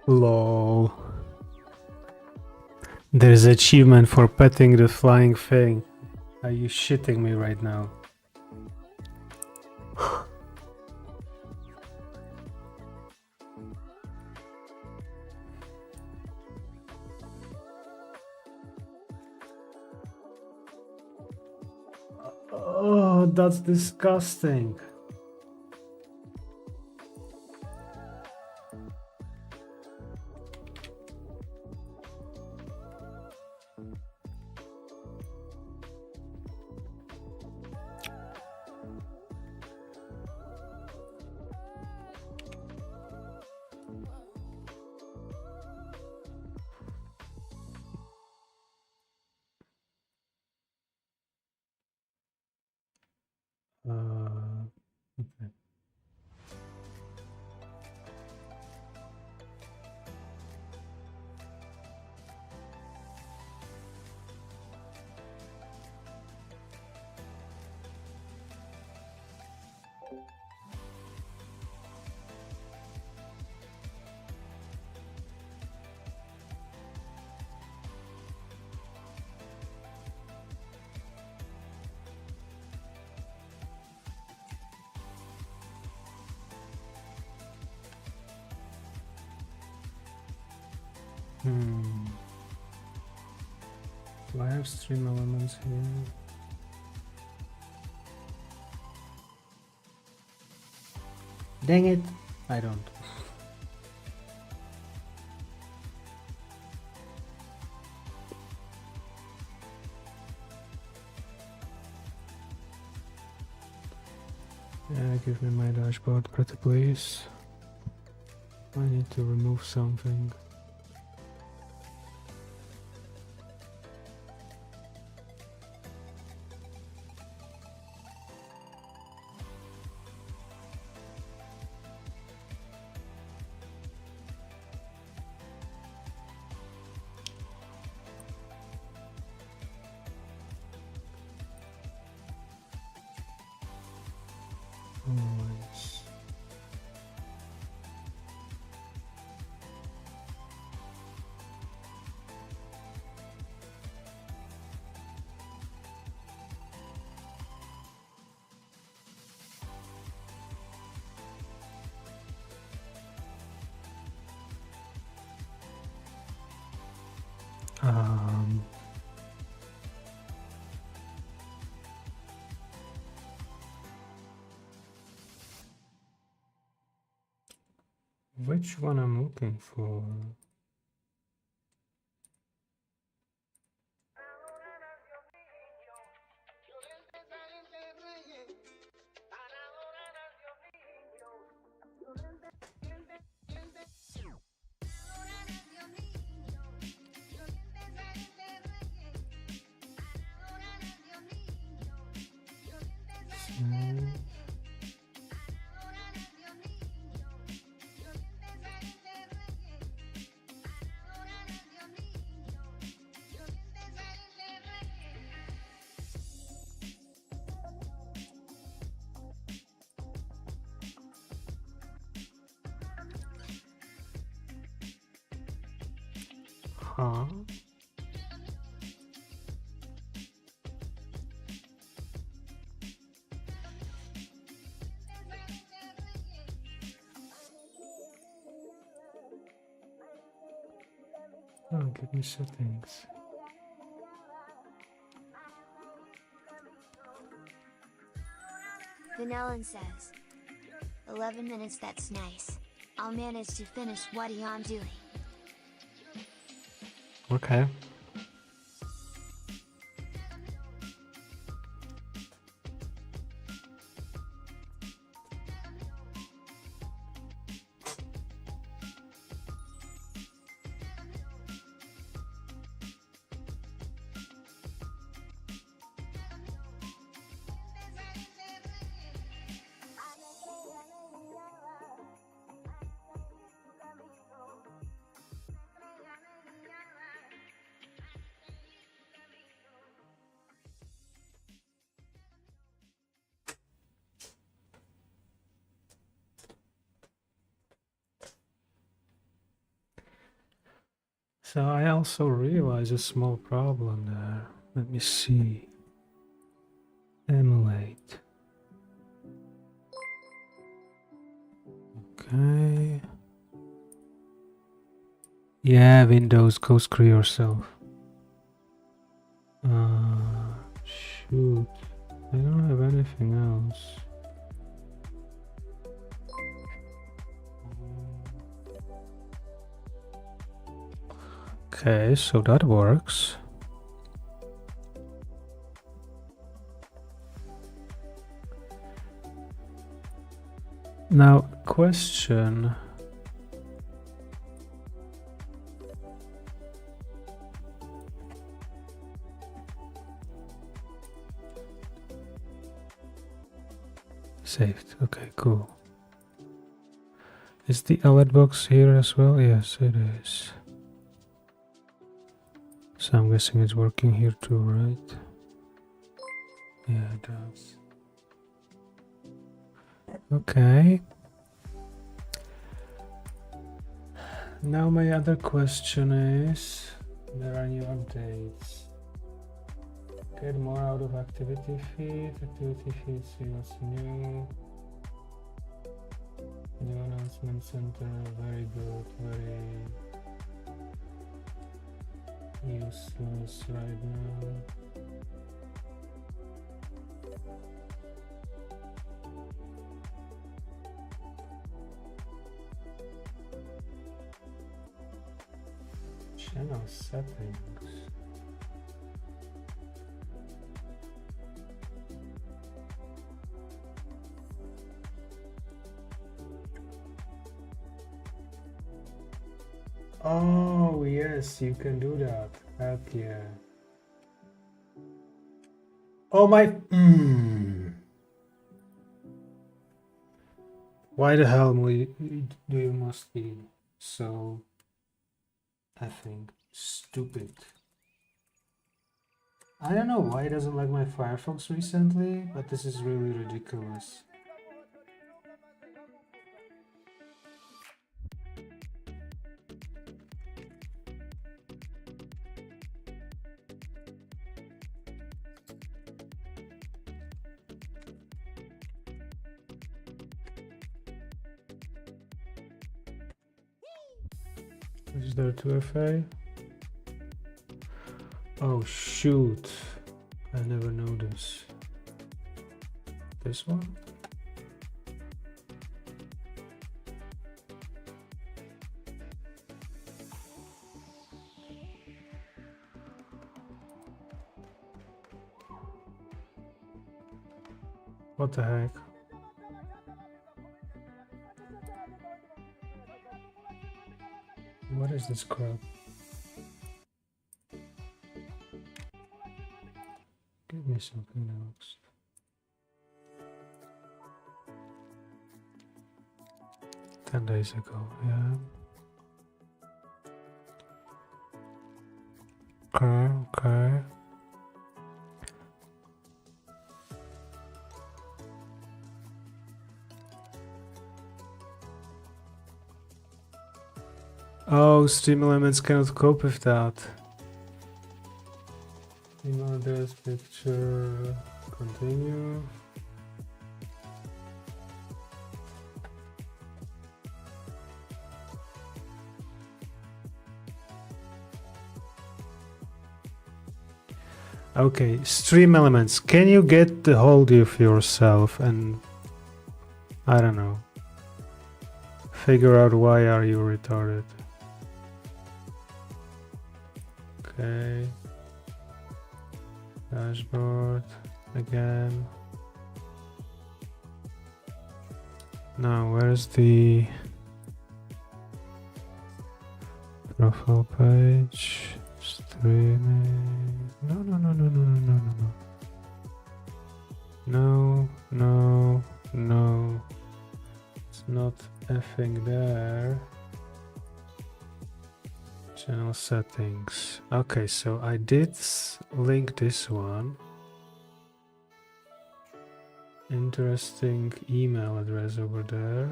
Lol. There's achievement for petting the flying thing. Are you shitting me right now? Oh, that's disgusting. Okay. Do I have stream elements here? Dang it, I don't. Yeah, give me my dashboard, pretty please. I need to remove something. Nice. Which one I'm looking for? Huh? Oh, give me settings. Vanellan says, 11 minutes, that's nice. I'll manage to finish what I'm doing. Okay. So I also realize a small problem there. Let me see. Emulate. Okay. Yeah, Windows, go screw yourself. Shoot. I don't have anything else. Okay, so that works. Now, question. Saved. Okay, cool. Is the alert box here as well? Yes, it is. So I'm guessing it's working here too, right? Yeah, it does. Okay. Now my other question is, there are new updates. Get more out of activity feed. Activity feed, see what's new. New announcement center, very good, very useless right now. Channel settings. Oh, yes, you can do that. Heck yeah. Oh my... Why the hell do you must be so, I think, stupid? I don't know why it doesn't like my Firefox recently, but this is really ridiculous. Is there 2FA? Oh shoot, I never know this. This one? What the heck? What is this crap? Give me something else. Ten days ago, yeah. Okay. Oh, Stream Elements cannot cope with that. Email address, picture, continue. Okay, Stream Elements, can you get the hold of yourself and, I don't know, figure out why are you retarded? Okay. Dashboard again. Now, where's the profile page? Streaming. No. It's not effing there. Channel settings. Okay, so I did link this one. Interesting email address over there.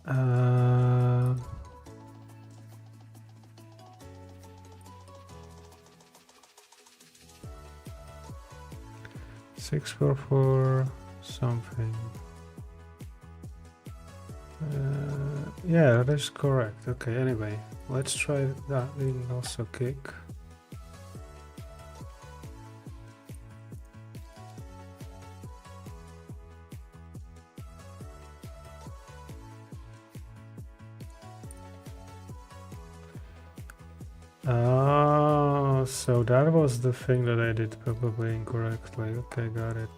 $644 something. Yeah, that's correct. Okay, anyway, let's try that in also kick. Oh, so that was the thing that I did probably incorrectly. Okay, got it.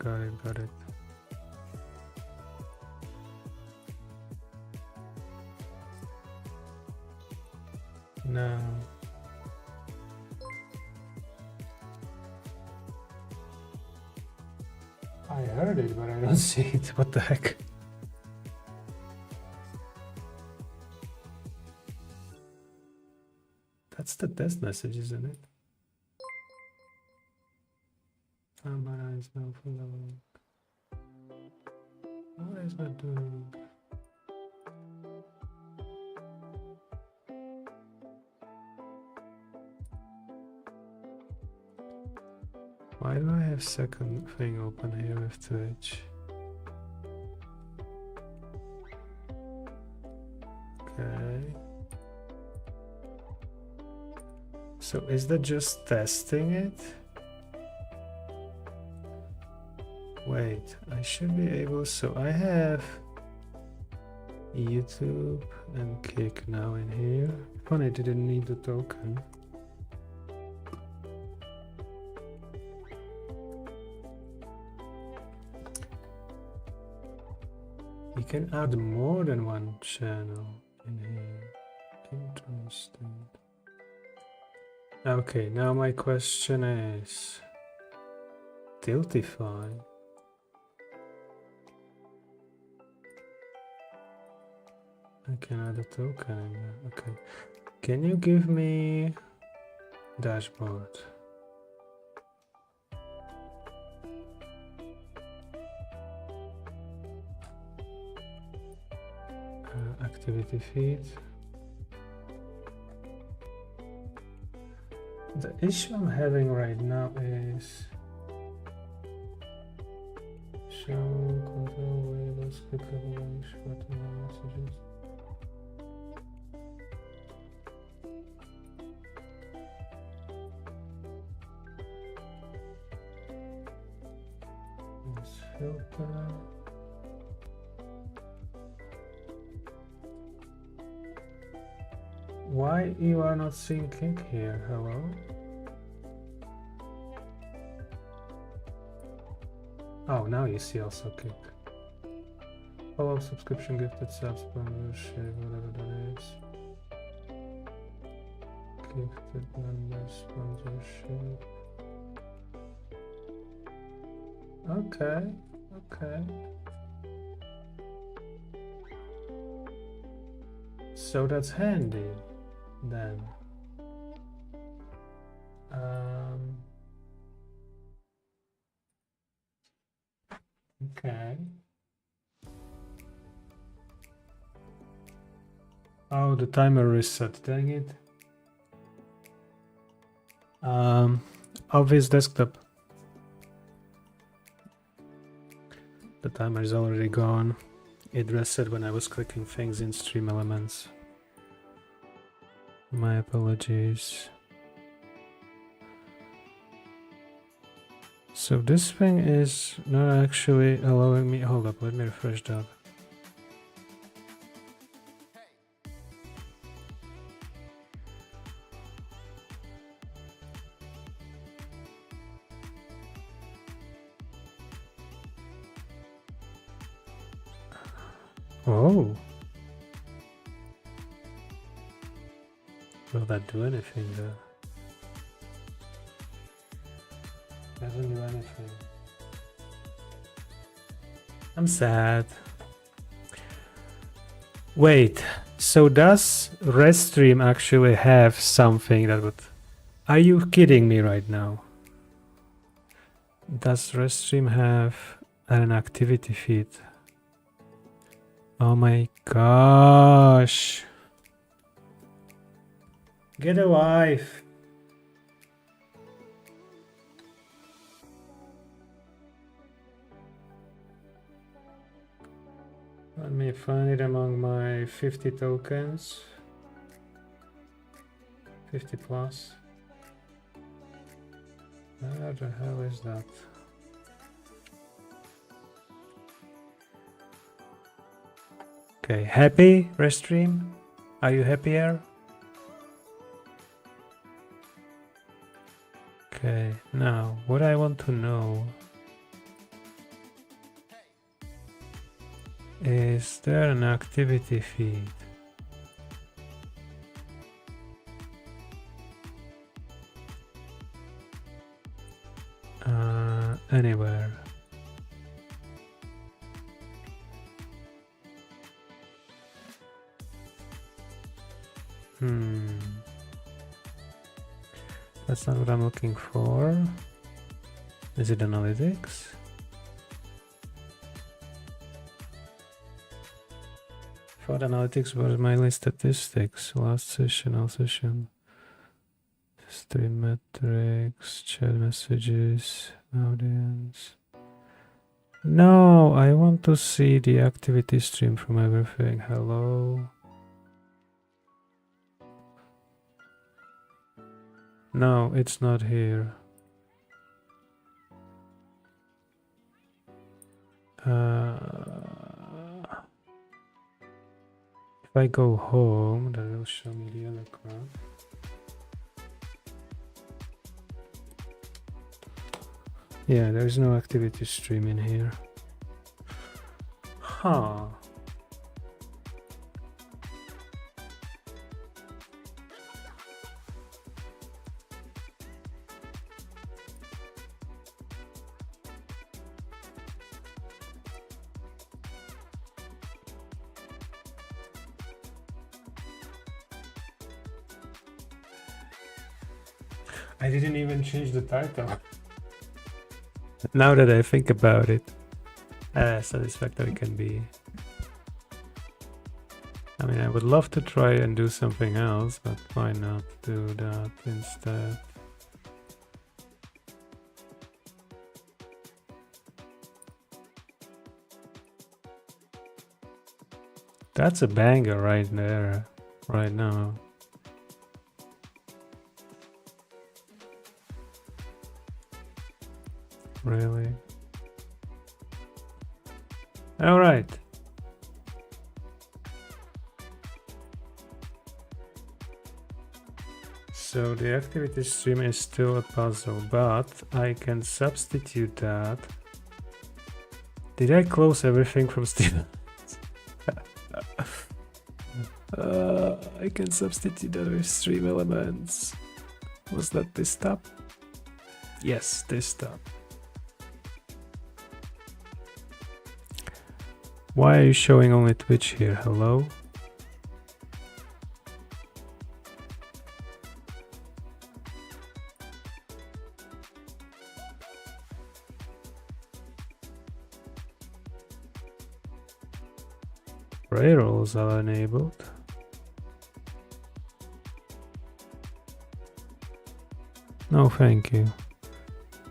No. I heard it, but I don't see it. What the heck? That's the test message, isn't it? Camera is now following. What is that doing? Why do I have second thing open here with Twitch? Okay. So is that just testing it? Wait, I should be able, so I have YouTube and Kick now in here. Funny, I didn't need the token. You can add more than one channel in here. Interesting. Okay, now my question is Tiltify. I can add a token in there. Okay. Can you give me dashboard? Activity feed. The issue I'm having right now is show control variables, clickable links, button messages. Let's filter. Why you are not seeing Kick here? Hello? Oh, now you see also Kick. Follow, subscription, gifted subs, sponsorship, whatever that is. Gifted member sponsorship. Okay, okay. So that's handy then. Okay. Oh, the timer reset, dang it. Obvious desktop. The timer is already gone. It reset when I was clicking things in Stream Elements. My apologies. So this thing is not actually allowing me. Hold up, let me refresh that. Oh. Will that do anything though? Doesn't do anything. I'm sad. Wait, so does Restream actually have something that would... Are you kidding me right now? Does Restream have an activity feed Oh my gosh. Get a wife. Let me find it among my 50 tokens. 50 plus. Where the hell is that? Okay, happy, Restream? Are you happier? Okay, now what I want to know is there an activity feed? Anywhere. That's not what I'm looking for. Is it analytics? Thought analytics was mainly statistics. Last session, all session. Stream metrics, chat messages, audience. No, I want to see the activity stream from everything. Hello. No, it's not here. If I go home, that will show me the other graph. Yeah, there is no activity stream in here. Huh. I didn't even change the title. Now that I think about it, Satisfactory can be. I mean, I would love to try and do something else, but why not do that instead? That's a banger right there, right now. Really? All right. So the activity stream is still a puzzle, but I can substitute that. Did I close everything from Steam? I can substitute that with stream elements. Was that this tab? Yes, this tab. Why are you showing only Twitch here? Hello? Ray rolls are enabled. No, thank you.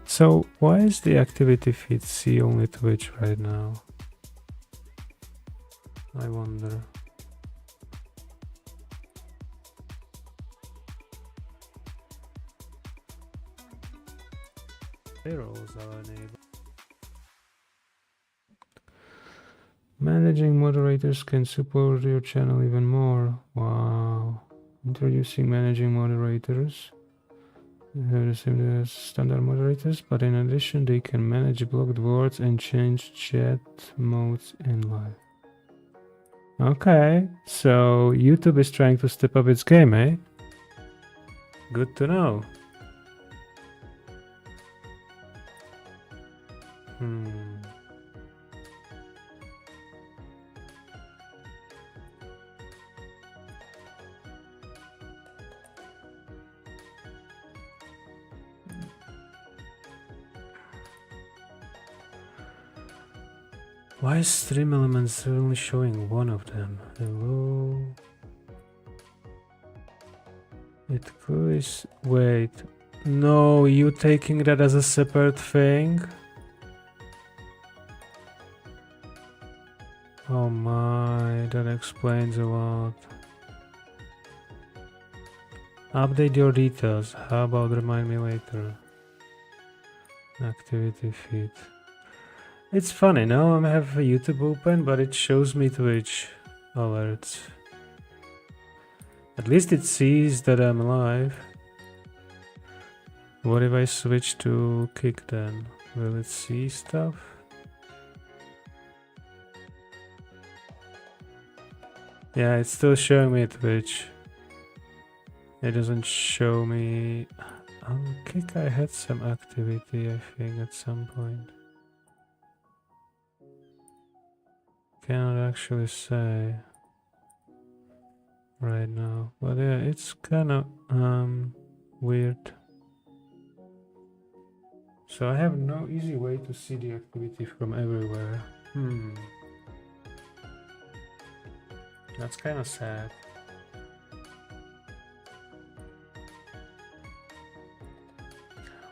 So why is the activity feed see only Twitch right now? I wonder. Payrolls are enabled. Managing moderators can support your channel even more. Wow. Introducing managing moderators. You have the same as standard moderators, but in addition they can manage blocked words and change chat modes in live. Okay, so YouTube is trying to step up its game, eh? Good to know. Why is stream elements only showing one of them? Hello? It clearly wait. No, you taking that as a separate thing? Oh my, that explains a lot. Update your details. How about remind me later? Activity feed. It's funny, now I have YouTube open, but it shows me Twitch alerts. At least it sees that I'm live. What if I switch to Kick then? Will it see stuff? Yeah, it's still showing me Twitch. It doesn't show me... On Kick I had some activity, I think, at some point. Cannot actually say right now. But yeah, it's kind of weird. So I have no easy way to see the activity from everywhere. That's kind of sad.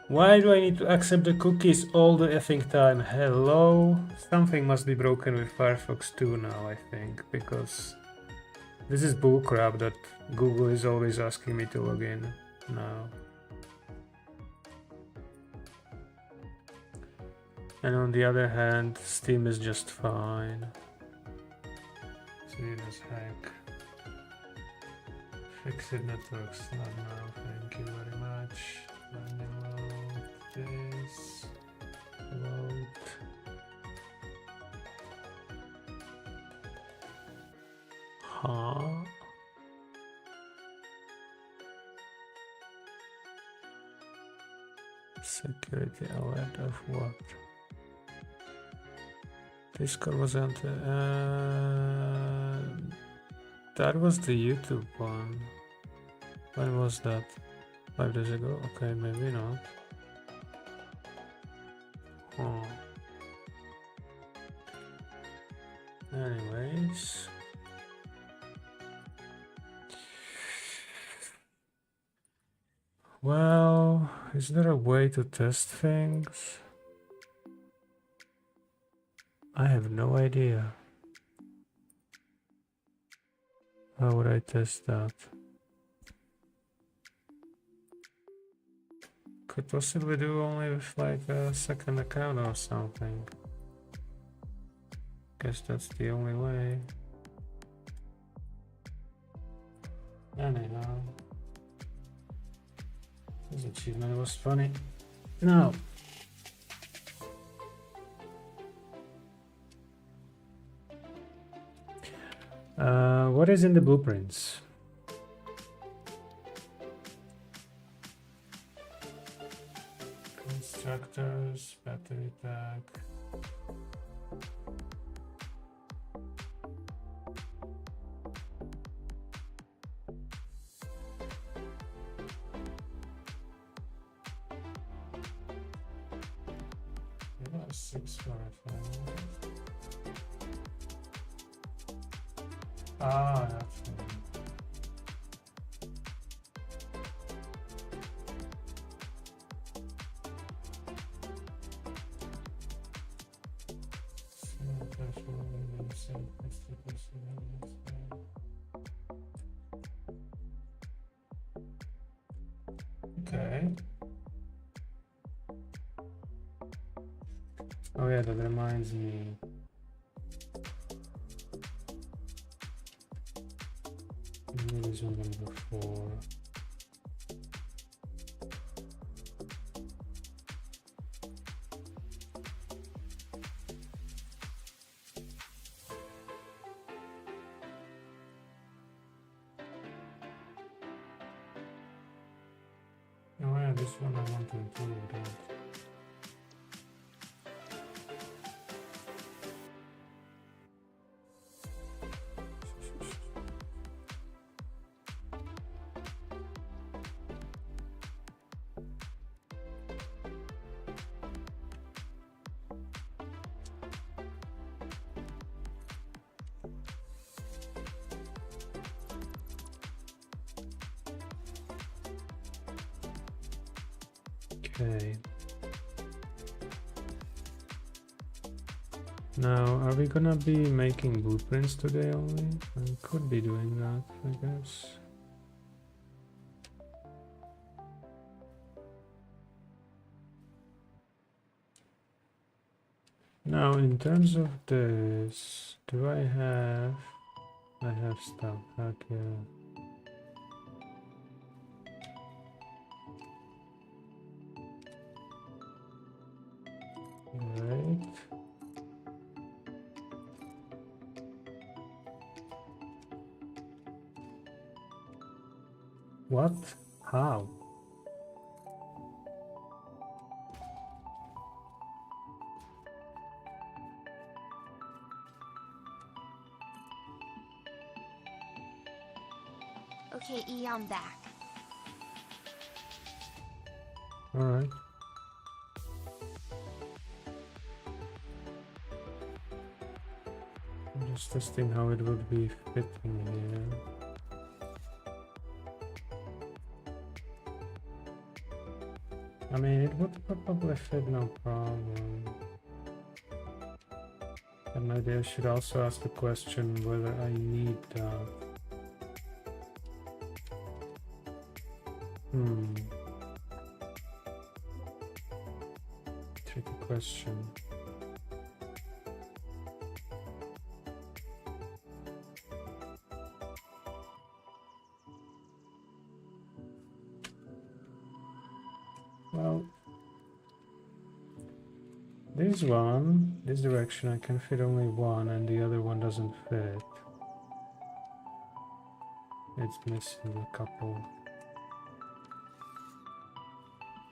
Why do I need to accept the cookies all the effing time? Hello? Something must be broken with Firefox 2 now, I think, because this is bullcrap that Google is always asking me to log in now. And on the other hand, Steam is just fine. Sweet as heck. Fixed networks, not now, thank you very much. Let me load this. Load. Huh? Security alert of what? Discord wasn't. That was the YouTube one. When was that? 5 days ago? Okay, maybe not. Oh. Anyways. Well, is there a way to test things? I have no idea. How would I test that? Could possibly do only with like a second account or something. Guess that's the only way. Anyhow. This achievement was funny. Now. What is in the blueprints? Constructors, battery pack. Yeah, 6 for refinement. Ah, that's it. Okay. Oh yeah, that reminds me. This one number 4. Oh yeah, this one I want to include that. Okay. Now, are we gonna be making blueprints today only? I could be doing that, I guess. Now, in terms of this, do I have stuff, heck yeah. Right. What? How? Okay, E, I'm back. Alright. I'm just testing how it would be fitting here. I mean, it would probably fit no problem. But maybe I should also ask the question whether I need that. Tricky question. Well, this direction I can fit only one and the other one doesn't fit. It's missing a couple.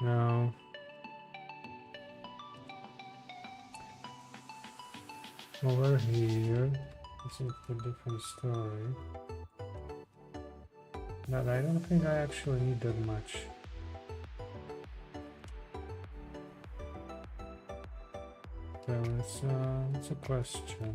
Now, over here, it's a different story. But I don't think I actually need that much. So it's a question.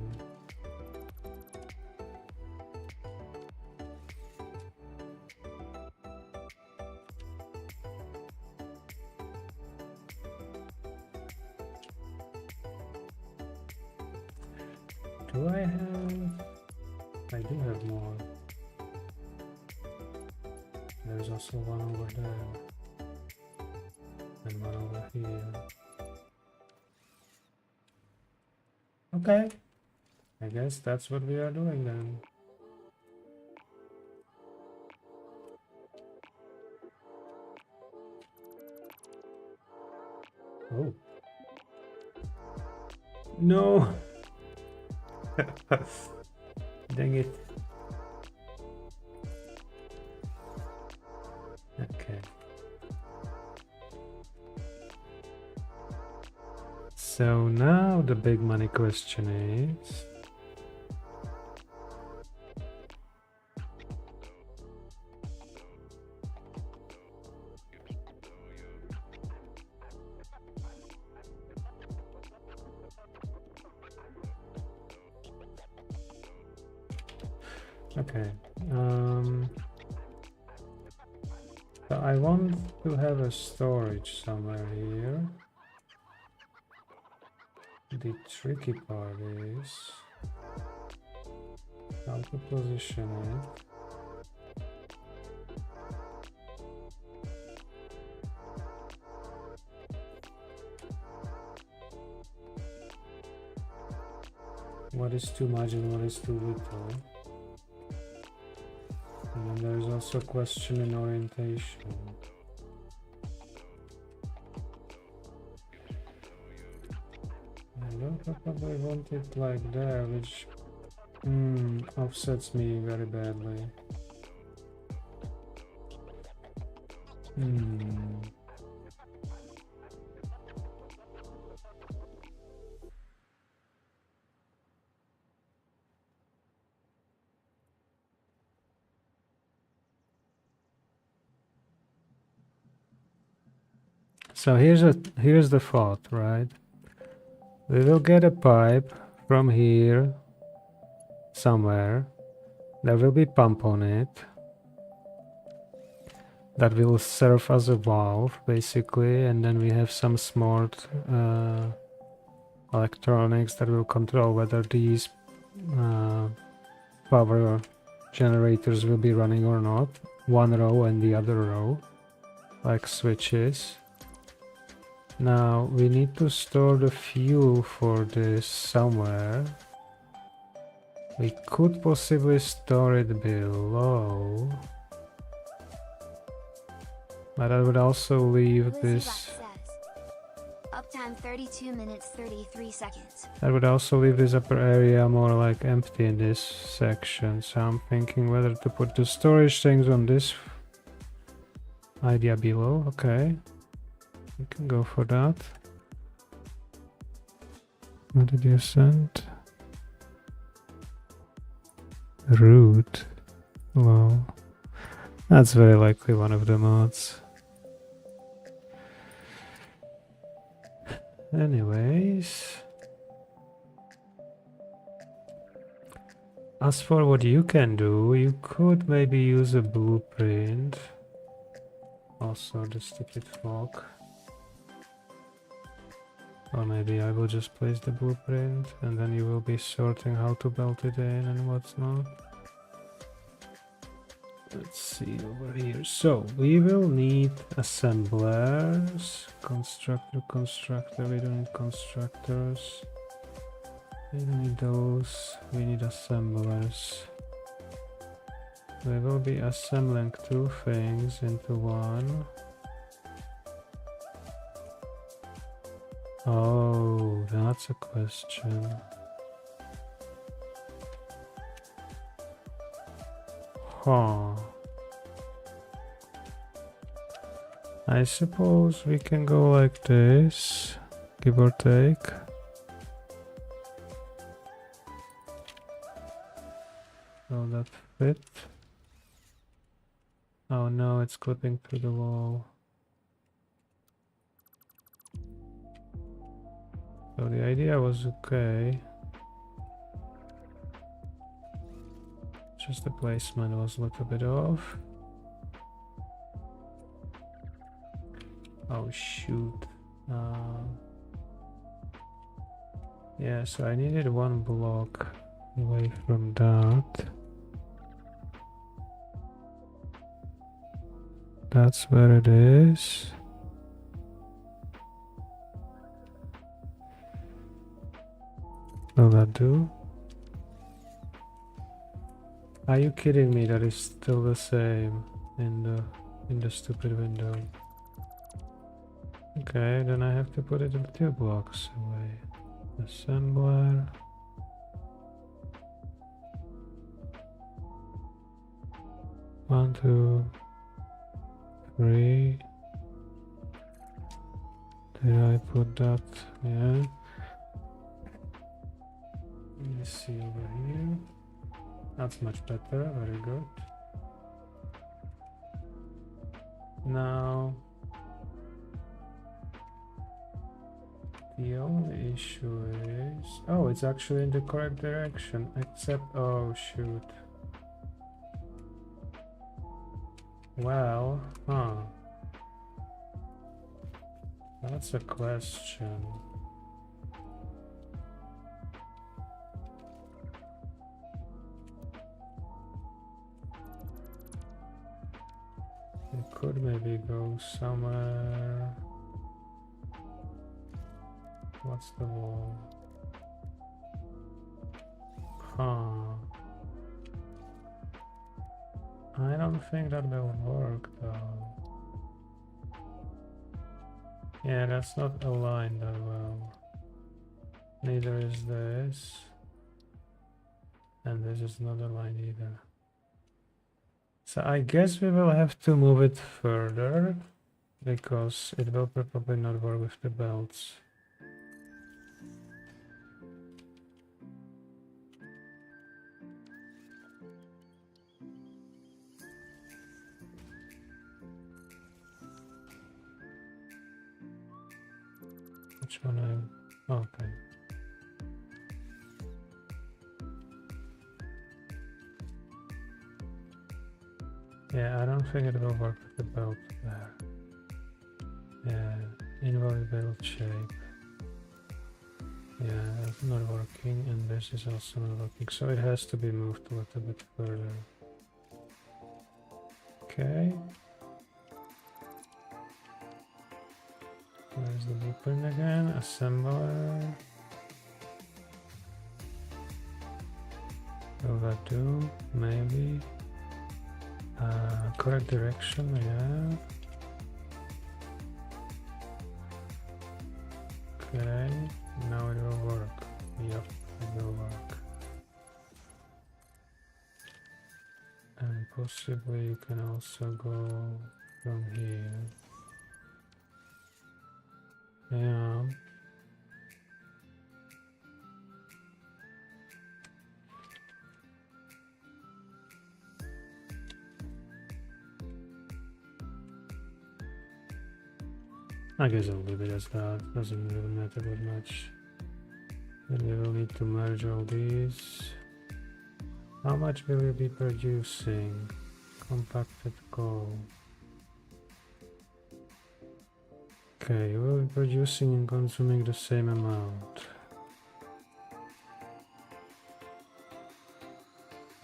Do I have? I do have more. There's also one over there. And one over here. Okay. I guess that's what we are doing then. Oh. No! Dang it. Okay. So now the big money question is... Okay, so I want to have a storage somewhere here. The tricky part is how to position it. What is too much and what is too little? And then there is also a question in orientation. I don't probably want it like there, which offsets me very badly. So here's the thought, right? We will get a pipe from here somewhere. There will be pump on it. that will serve as a valve basically, and then we have some smart electronics that will control whether these power generators will be running or not. One row and the other row, like switches. Now we need to store the fuel for this somewhere. We could possibly store it below, but I would also leave Lizzie this. says, uptime 32 minutes 33 seconds. I would also leave this upper area more like empty in this section. So I'm thinking whether to put the storage things on this idea below. Okay, we can go for that. What did you send? Root. Well, that's very likely one of the mods. Anyways, as for what you can do, you could maybe use a blueprint. Also the stupid fog. Or maybe I will just place the blueprint and then you will be sorting how to build it in and what's not. Let's see over here. So we will need assemblers. Constructor, we don't need constructors. We don't need those. We need assemblers. We will be assembling two things into one. Oh, that's a question. Huh. I suppose we can go like this, give or take. Will that fit? Oh no, it's clipping through the wall. So the idea was okay. Just the placement was a little bit off. Oh shoot. Yeah, so I needed one block away from that. That's where it is. Will that do? Are you kidding me? That is still the same in the stupid window. Okay, then I have to put it 2 blocks away. Assembler. One, 2, 3. Did I put that? Yeah. Let me see over here. That's much better, very good. Now, the only issue is... Oh, it's actually in the correct direction, except... Oh, shoot. Well, huh. That's a question. It could maybe go somewhere. What's the wall? Huh. I don't think that will work though. Yeah, that's not aligned that well. Neither is this. And this is not aligned either. So I guess we will have to move it further because it will probably not work with the belts. Which one okay. Yeah, I don't think it will work with the belt there. Yeah, invalid belt shape. Yeah, that's not working, and this is also not working, so it has to be moved a little bit further. Okay. Where's the blueprint again? Assembler. Will that do? Maybe. Correct direction, yeah. Okay, now it will work. Yep, it will work. And possibly you can also go from here. Yeah. I guess I'll leave it as that. Doesn't really matter that much. Then we will need to merge all these. How much will you be producing? Compacted coal. Okay, you will be producing and consuming the same amount.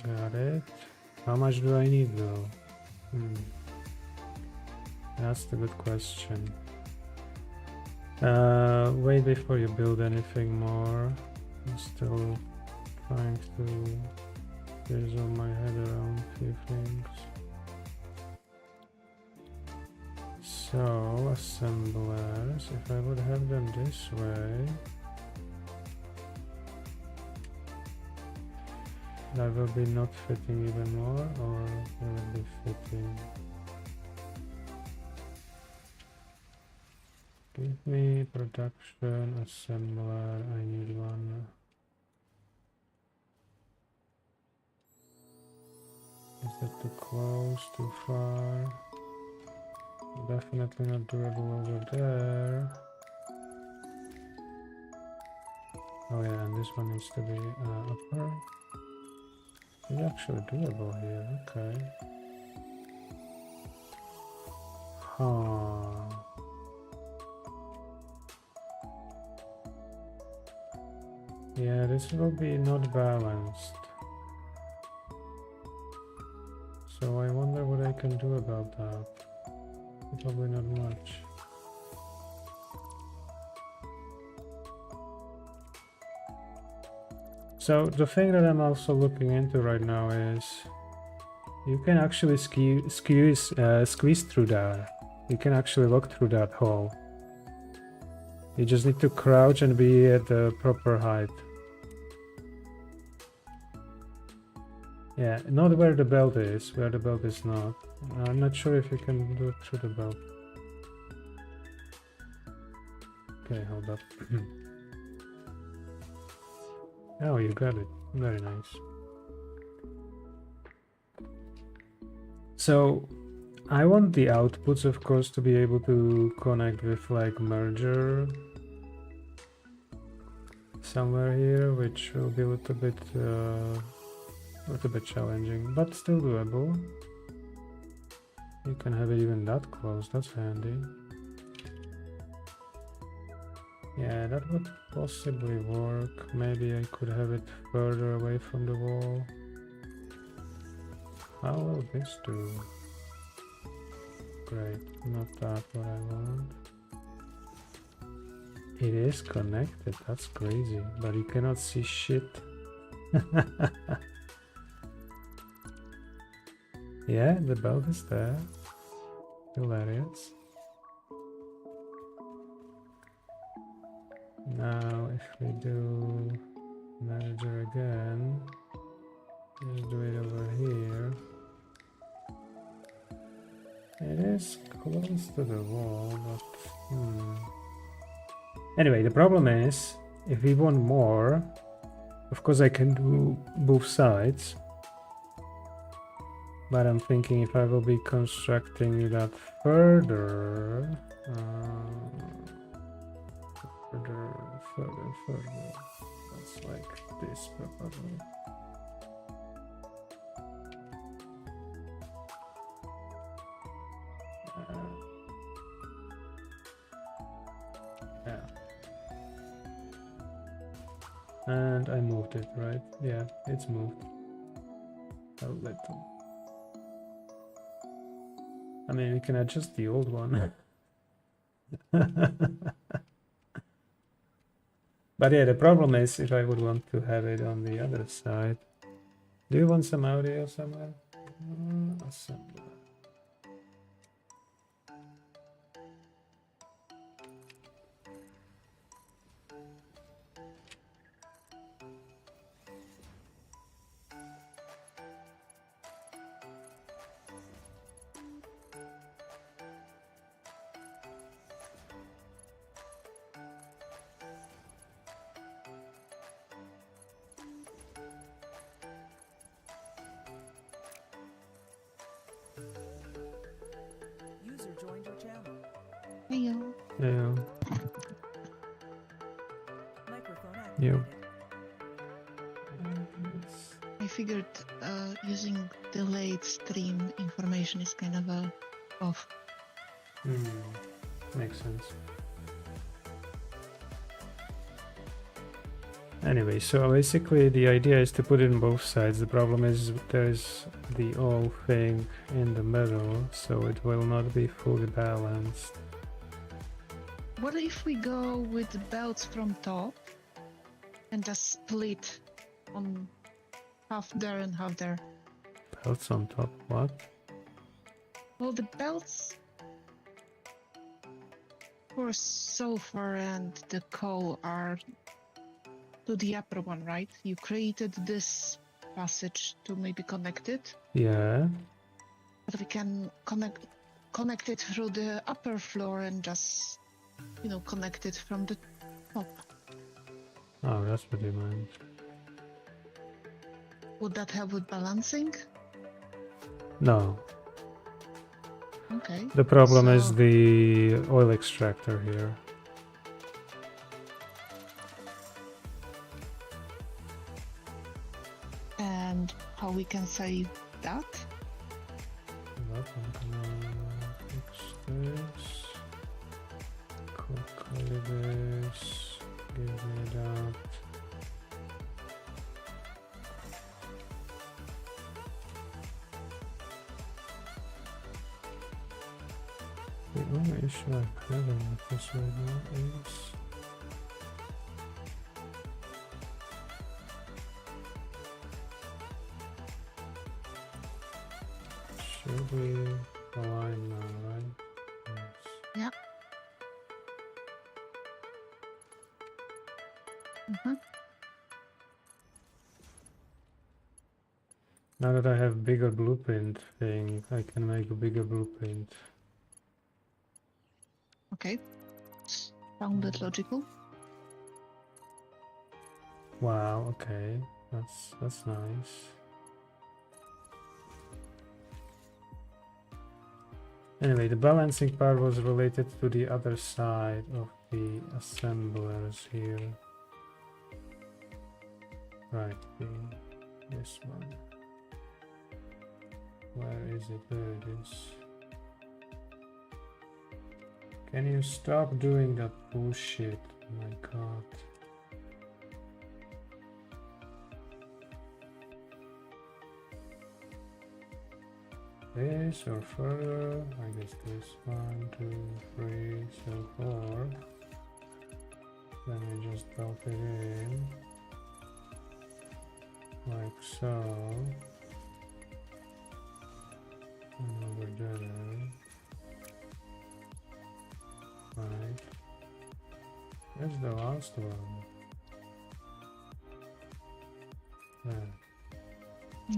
Got it. How much do I need though? That's the good question. Wait before you build anything more. I'm still trying to resolve my head around a few things. So, assemblers, if I would have them this way, that will be not fitting even more, or will it be fitting? Give me production assembler, I need one. Is that too close, too far? Definitely not doable over there. Oh yeah, and this one needs to be upper. It's actually doable here, okay. Huh. Yeah, this will be not balanced. So I wonder what I can do about that. Probably not much. So the thing that I'm also looking into right now is you can actually squeeze through that. You can actually look through that hole. You just need to crouch and be at the proper height. Yeah, not where the belt is, where the belt is not. I'm not sure if you can do it through the belt. Okay, hold up. Oh, you got it. Very nice. So, I want the outputs, of course, to be able to connect with like merger somewhere here, which will be a little bit challenging, but still doable. You can have it even that close, that's handy. Yeah, that would possibly work. Maybe I could have it further away from the wall. How will this do? Great, not that what I want. It is connected, that's crazy, but you cannot see shit. Yeah, the belt is there. Hilarious. Now if we do manager again, just do it over here. It is close to the wall, but Anyway, the problem is, if we want more, of course I can do both sides. But I'm thinking if I will be constructing that further, further, that's like this probably. moved it, right? Yeah, it's moved. I'll let them. I mean, we can adjust the old one. But yeah, the problem is if I would want to have it on the other side. Do you want some audio somewhere? Assembler. User joined your channel. Heyo. Yeah. Microphone Yeah. activated. I figured using delayed stream information is kind of off. Makes sense. Anyway, so basically the idea is to put it on both sides. The problem is there's the all thing in the middle, so it will not be fully balanced. What if we go with the belts from top and just split on half there and half there? Belts on top, what? Well, the belts for sulfur and the coal are to the upper one, right? You created this passage to maybe connect it, Yeah. but we can connect it through the upper floor and just, you know, connect it from the top. Oh, that's what you meant. Would that help with balancing? No. Okay. The problem is So- the oil extractor here. And how we can save that? That one can fix this. Copy this. Give me that. The only issue I'm having with this right now is should we align now, right? Yes. Yeah. Mhm. Now that I have bigger blueprint thing, I can make a bigger blueprint. Okay. Sounded logical. Wow, okay. That's nice. Anyway, the balancing part was related to the other side of the assemblers here. Right, this one. Where is it? There it is. Can you stop doing that bullshit? Oh my god. This or further? I guess this 1, 2, 3, so 4. Then we just drop it in. Like so. And over there. Right. Where's the last one? There.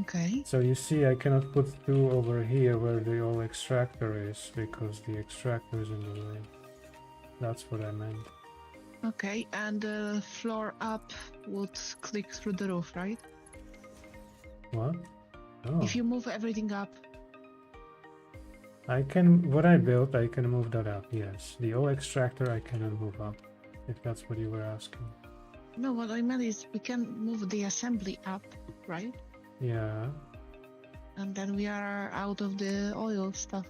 Okay. So you see, I cannot put 2 over here where the old extractor is because the extractor is in the way. That's what I meant. Okay, and the floor up would click through the roof, right? What? Oh, If you move everything up. I can. What I built, I can move that up. Yes, the old extractor I cannot move up. If that's what you were asking. No, what I meant is we can move the assembly up, right? Yeah. And then we are out of the oil stuff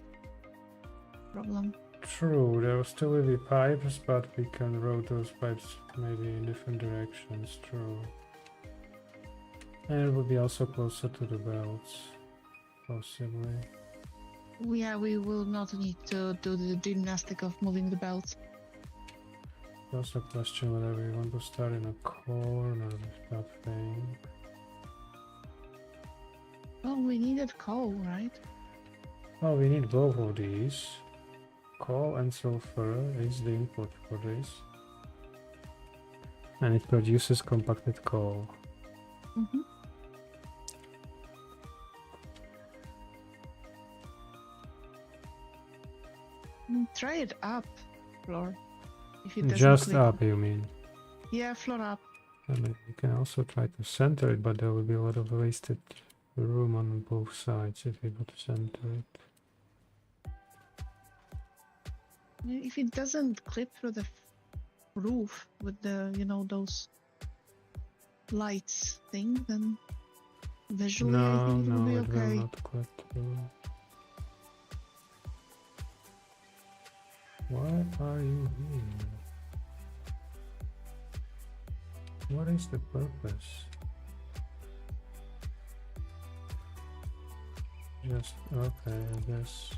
problem. True. There will still be pipes, but we can route those pipes maybe in different directions. True. And it would be also closer to the belts, possibly. Yeah, we will not need to do the gymnastic of moving the belts. Also question whether we want to start in a corner with that thing. Well, we needed coal, right? Oh, we need both of these. Coal and sulfur is the input for this. And it produces compacted coal. Mm-hmm. Try it up, Floor. If it doesn't Just click. up, you mean? Yeah, floor up. I mean, you can also try to center it, but there will be a lot of wasted room on both sides if you would center it. If it doesn't clip through the roof with the, those lights thing, then visually I No, think it will be no, it will okay. not clip through. Why are you here? What is the purpose? Just, okay, I guess.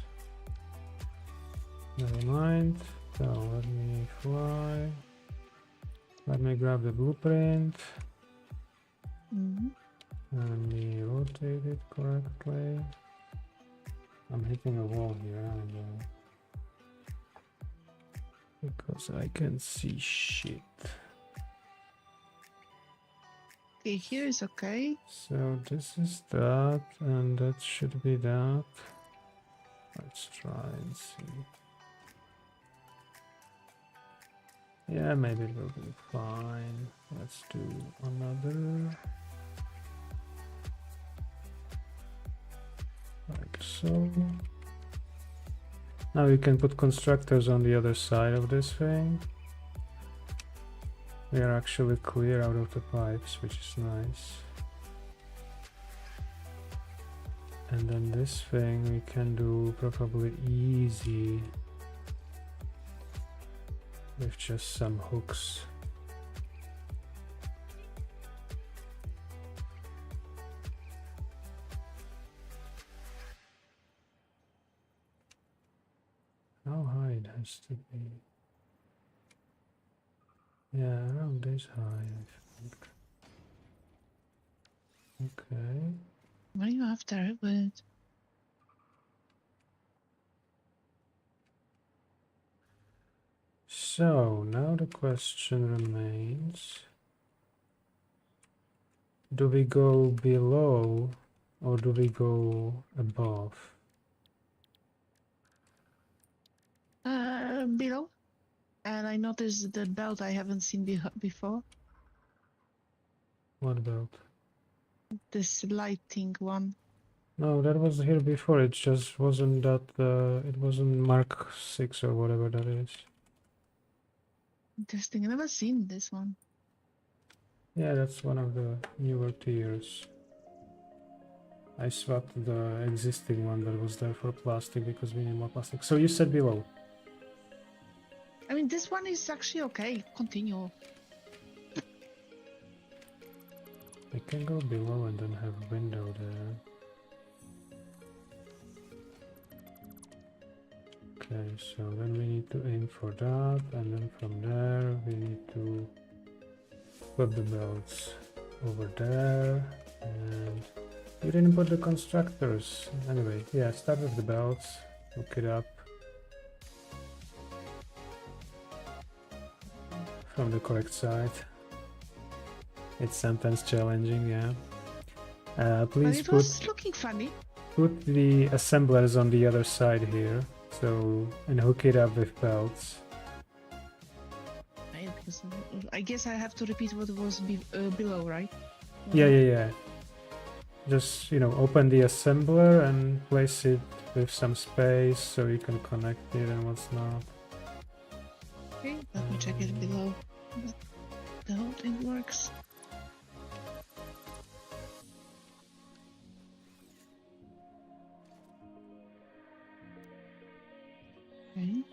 Never mind. So let me fly. Let me grab the blueprint. Mm-hmm. Let me rotate it correctly. I'm hitting a wall here, aren't I? Because I can see shit. Okay, here is okay. So this is that, and that should be that. Let's try and see. Yeah, maybe it will be fine. Let's do another. Like so. Now we can put constructors on the other side of this thing. We are actually clear out of the pipes, which is nice. And then this thing we can do probably easy with just some hooks. How high it has to be? Yeah, around this high, I think. Okay. What are you after with? So now the question remains, do we go below or do we go above? Below. And I noticed the belt I haven't seen before. What belt? This lighting one. No, that was here before. It just wasn't that. It wasn't Mark 6 or whatever that is. Interesting. I've never seen this one. Yeah, that's one of the newer tiers. I swapped the existing one that was there for plastic because we need more plastic. So you said below. I mean, this one is actually okay. Continue. I can go below and then have a window there. Okay, so then we need to aim for that, and then from there we need to put the belts over there, and you didn't put the constructors. Anyway, yeah, start with the belts, hook it up from the correct side. It's sometimes challenging, yeah. But Please it was looking funny. put the assemblers on the other side here, so, and hook it up with belts. Right, because I guess I have to repeat what was below, right? Yeah. Just, open the assembler and place it with some space so you can connect it and what's not. Okay, let me check it below. But the whole thing works. Okay.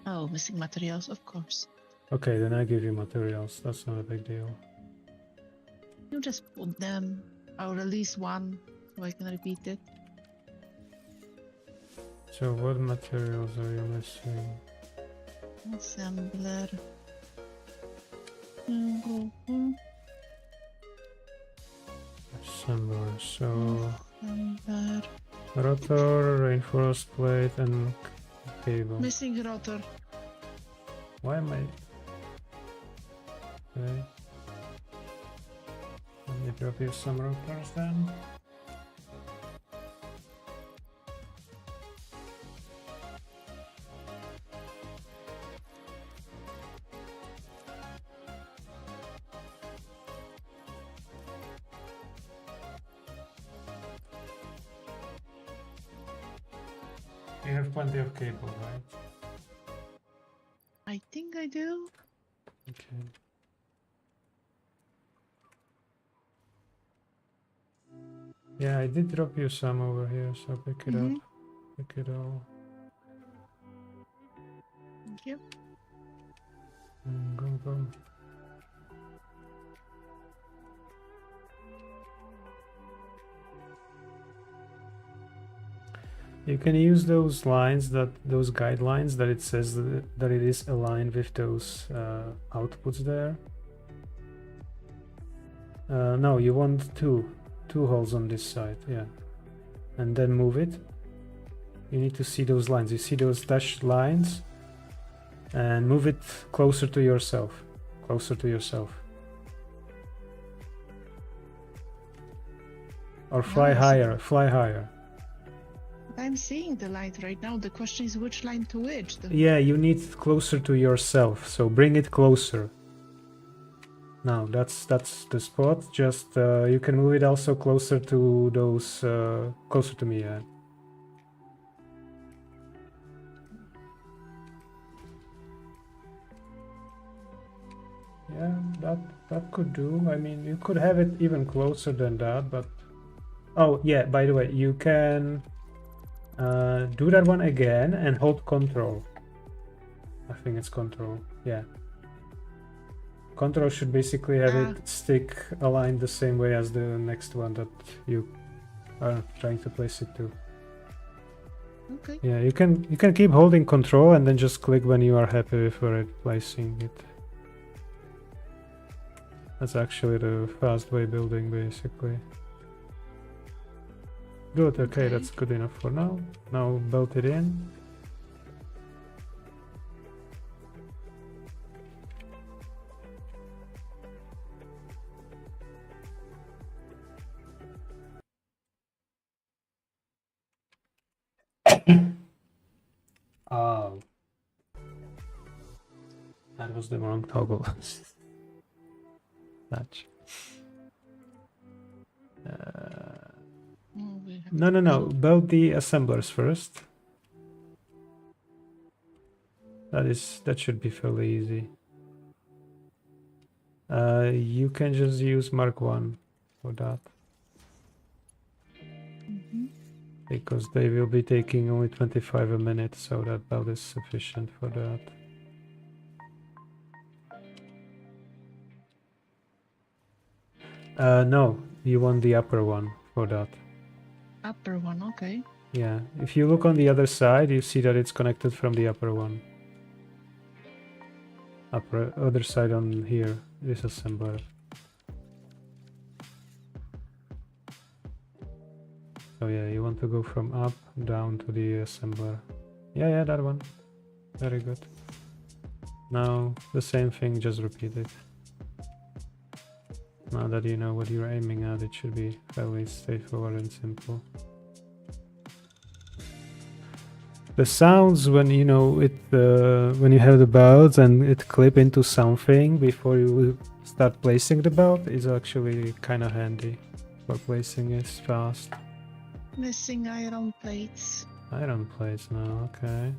Oh, missing materials, of course. Okay, then I give you materials. That's not a big deal. You just put them. I'll release one so I can repeat it. So what materials are you missing? Assembler. Assembler. So Assembler. rotor, reinforced plate, and cable. Missing rotor. Why am I? Okay. Let me drop you some rotors then. You have plenty of cable, right? I think I do. Okay. Yeah, I did drop you some over here, so pick it up. Pick it all. Thank you. Go, go. You can use those lines, those guidelines that it says that it is aligned with those outputs there. No, you want two holes on this side, yeah, and then move it. You need to see those lines. You see those dashed lines, and move it closer to yourself. Closer to yourself. Or fly higher. Fly higher. I'm seeing the light right now. The question is which line to which. Yeah, you need it closer to yourself. So bring it closer. Now that's the spot. Just you can move it also closer to those closer to me. Yeah. Yeah, that could do. I mean, you could have it even closer than that, but oh yeah. By the way, you can do that one again and hold Control. I think it's Control. Yeah. Control should basically have it stick aligned the same way as the next one that you are trying to place it to. Okay. Yeah, you can keep holding Control and then just click when you are happy with where it's placing it. That's actually the fast way building, basically. Good, okay, that's good enough for now. Now belt it in. Oh. That was the wrong toggle. Touch. No. Build the assemblers first. That should be fairly easy. You can just use Mark 1 for that. Because they will be taking only 25 a minute, so that build is sufficient for that. No, you want the upper one for that. Upper one, okay. Yeah, if you look on the other side, you see that it's connected from the upper one. Other side on here, this assembler. So yeah, you want to go from up down to the assembler. Yeah, that one. Very good. Now the same thing, just repeat it. Now that you know what you're aiming at, it should be fairly straightforward and simple. The sounds when you know it, when you have the belt and it clip into something before you start placing the belt is actually kind of handy for placing it fast. Missing iron plates. Iron plates now, okay.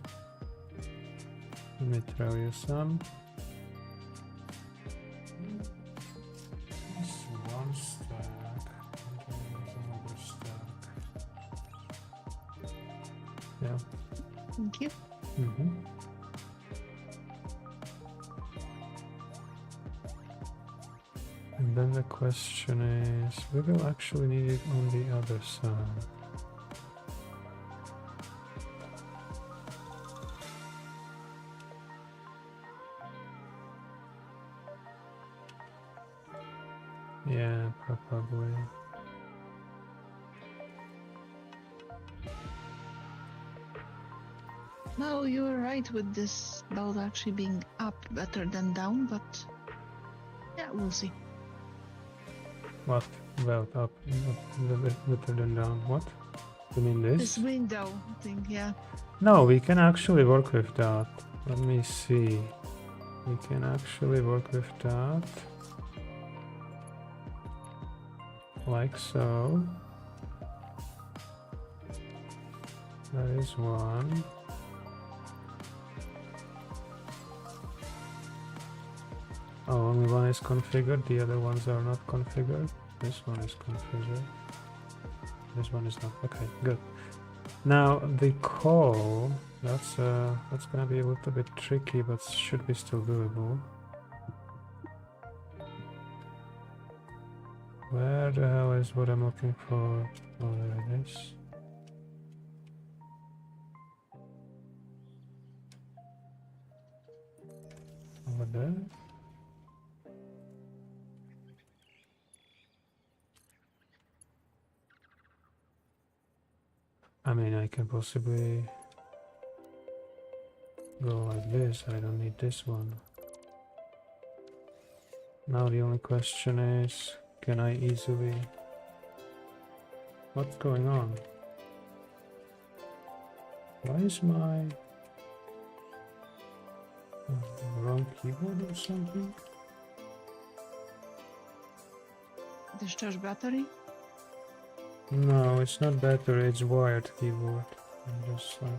Let me throw you some. That's one stack. Another stack. Yeah. Thank you. And then the question is, we will actually need it on the other side. Yeah, probably. No, you were right with this about actually being up better than down, but yeah, we'll see. What? Well, up a little bit better than down. What? You mean this? This window thing, yeah. No, we can actually work with that. Let me see. We can actually work with that. Like so. That is one. Oh, only one is configured, the other ones are not configured. This one is configured. This one is not. Okay, good. Now the call, that's gonna be a little bit tricky, but should be still doable. Where the hell is what I'm looking for? Oh, there it is. Over there. I mean, I can possibly go like this. I don't need this one. Now the only question is, can I easily... What's going on? Why is my... wrong keyboard or something? Discharge battery? No, it's not battery, it's wired keyboard. I'm just like...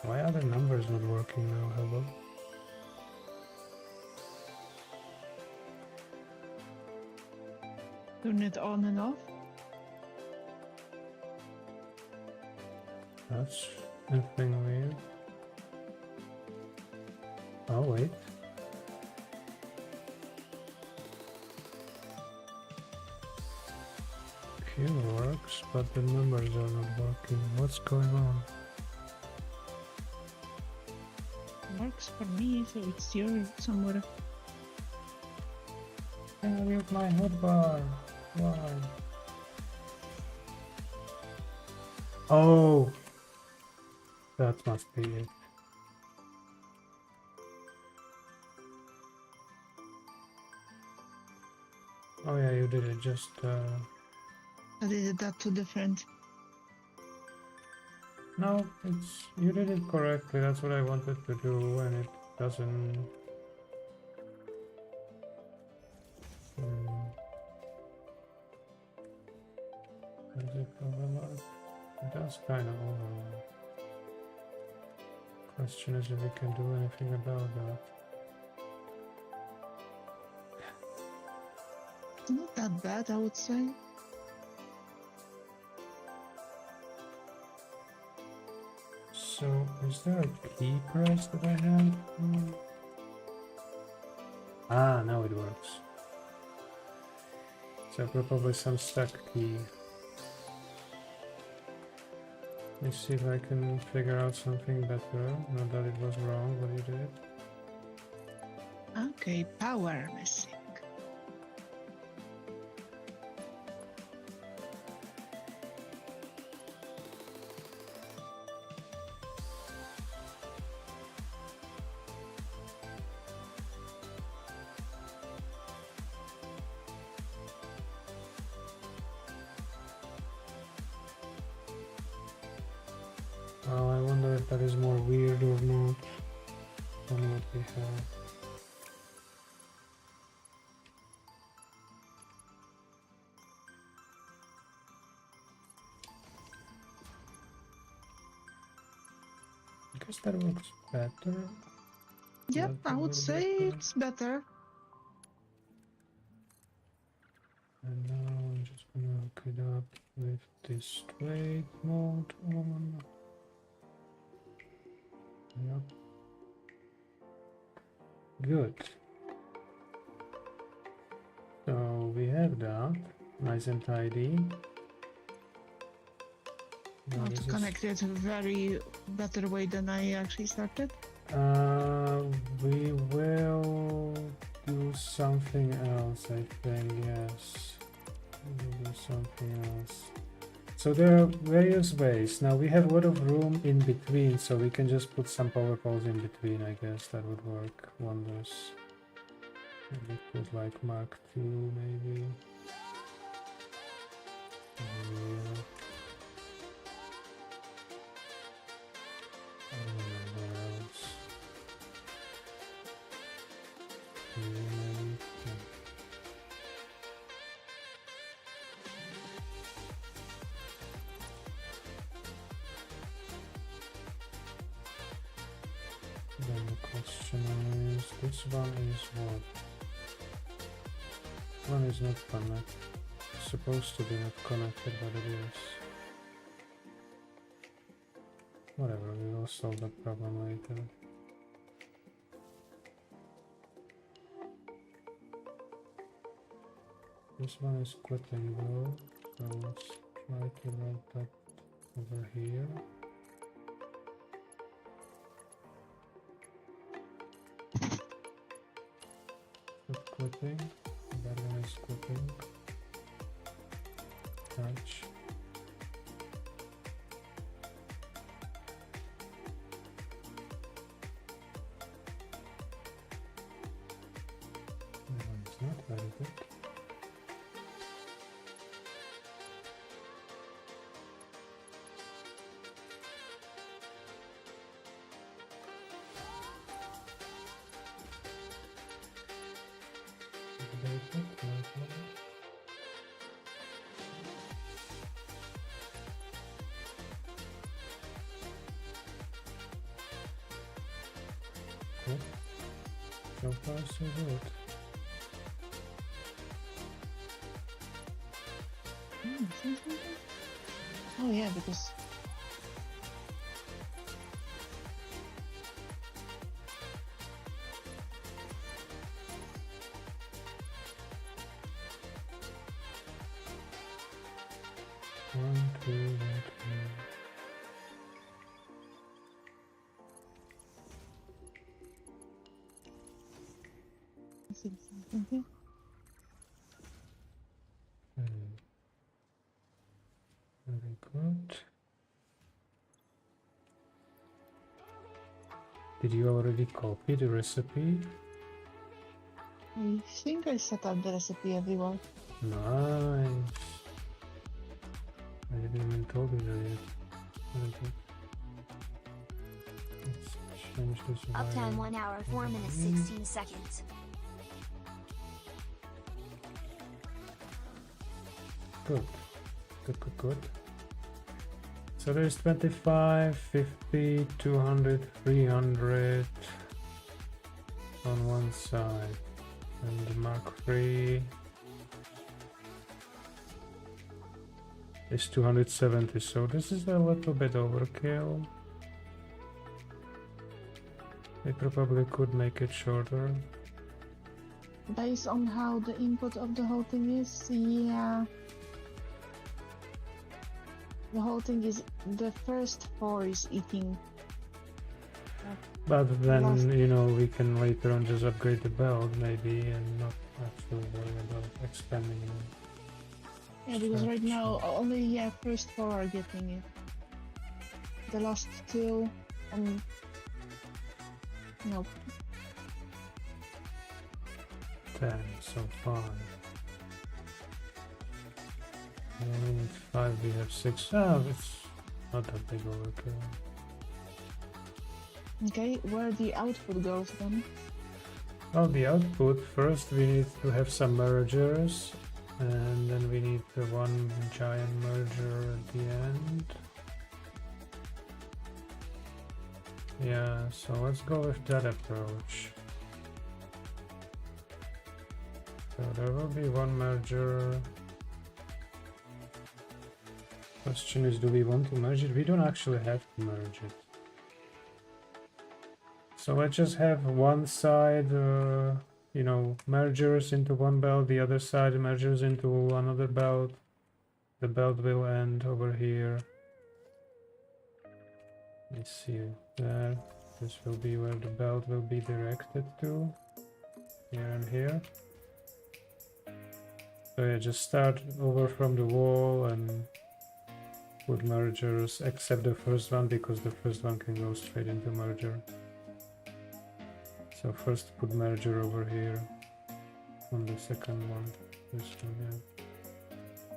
Why are the numbers not working now? Hello? Turn it on and off. That's anything weird. Oh, wait. Q works, but the numbers are not working. What's going on? Works for me, so it's here somewhere. I mute my hotbar. Why? Oh! That must be it. Oh yeah, you did it just... I did that too different. No, you did it correctly. That's what I wanted to do, and it doesn't... Does it overlap? It does kind of overlap. Question is if we can do anything about that. Not that bad, I would say. So, is there a key press that I have? Ah, now it works. So probably some stack key. Let's see if I can figure out something better. Not that it was wrong, but you did. Okay, power missing. Well, I wonder if that is more weird or not than what we have. I guess that works better. Yep, That's I a would little say better. it's better. And now I'm just gonna hook it up with this straight mode on. Yep. Good. So we have that. Nice and tidy. Now Not this is- connected very better way than I actually started. We will do something else, I think, yes. We'll do something else. So there are various ways. Now we have a lot of room in between, so we can just put some power poles in between, I guess that would work wonders. Maybe put like Mark II, maybe. Yeah. Where else? Here, maybe. Yeah. Then the question is, this one is what? One is not connected. Supposed to be not connected, but it is. Whatever, we will solve that problem later. This one is quitting though, so let's try to route that over here. Quit quitting, that one is quitting. Touch. That one's not very good. Very good, no problem. Cool. So far so good. Oh yeah, because One, two, one, two. I see something here. Very good. Did you already copy the recipe? I think I set up the recipe everywhere. Nice. I didn't even told you that yet. Okay. Let's change this. Uptime wire. 1 hour 4 minutes 16 seconds. Good. Good, good, good. So there's 25, 50, 200, 300 on one side. And the Mark III is 270, so this is a little bit overkill. They probably could make it shorter. Based on how the input of the whole thing is, yeah. The whole thing is the first 4 is eating. But then, Last- you know, we can later on just upgrade the belt maybe and not actually worry about expanding it. Yeah, because right now only first 4 are getting it. The last 2, nope. 10, so 5. We need 5, we have 6. Ah, it's not that big overkill. Okay, where the output goes then? Well, the output, first we need to have some mergers, and then we need the one giant merger at the end. Yeah, so let's go with that approach. So there will be one merger. Question is, do we want to merge it? We don't actually have to merge it. So let's just have one side, you know, mergers into one belt, the other side mergers into another belt. The belt will end over here. Let's see there. This will be where the belt will be directed to. Here and here. So yeah, just start over from the wall and put mergers, except the first one, because the first one can go straight into merger. So first put merger over here on the second one. This one, yeah.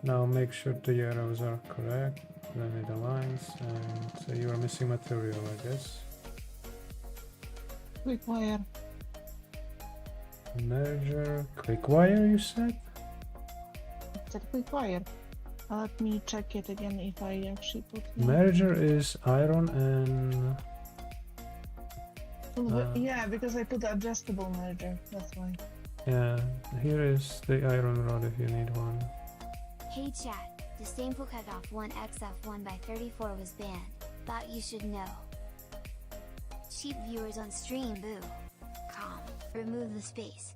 Now make sure the arrows are correct, then it aligns, and so you are missing material, I guess. Quick wire. Merger, quick wire, you said? It's a quick wire. Let me check it again if I actually put Merger is iron and... yeah, because I put the adjustable merger, that's why. yeah, here is the iron rod if you need one. Hey chat, disable cutoff 1xf1 by 34 was banned. Thought you should know. Cheap viewers on stream, boo. Calm. Remove the space.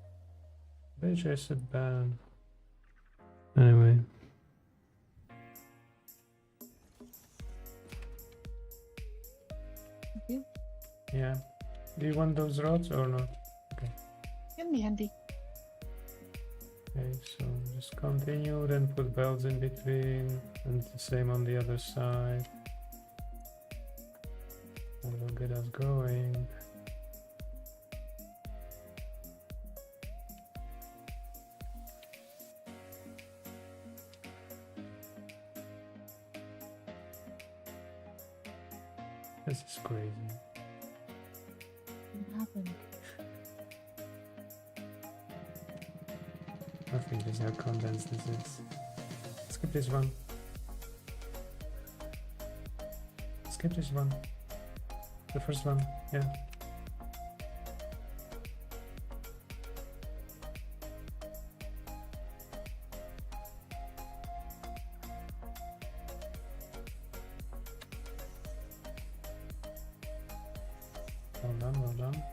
Bitch, I said ban. Anyway. Okay. Yeah. Do you want those rods or not? Can be handy. Okay, so just continue, then put belts in between, and the same on the other side. That will get us going. This is crazy. What happened? I think this is how condensed this is. Skip this one. Skip this one. The first one, yeah. Well done, well done.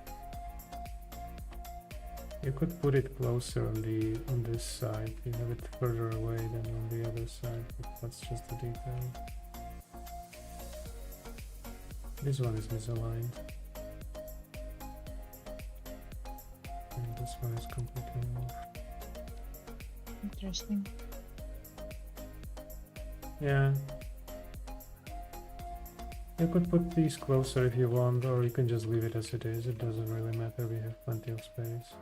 You could put it closer on this side. You have it further away than on the other side, but that's just a detail. This one is misaligned. And this one is completely off. Interesting. Yeah. You could put these closer if you want, or you can just leave it as it is. It doesn't really matter, we have plenty of space.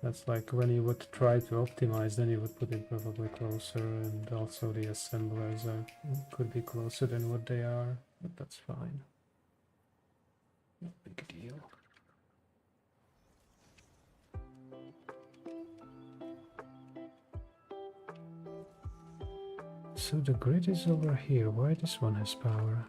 That's like when you would try to optimize, then you would put it probably closer, and also the assemblers could be closer than what they are, but that's fine. No big deal. So the grid is over here. Why this one has power?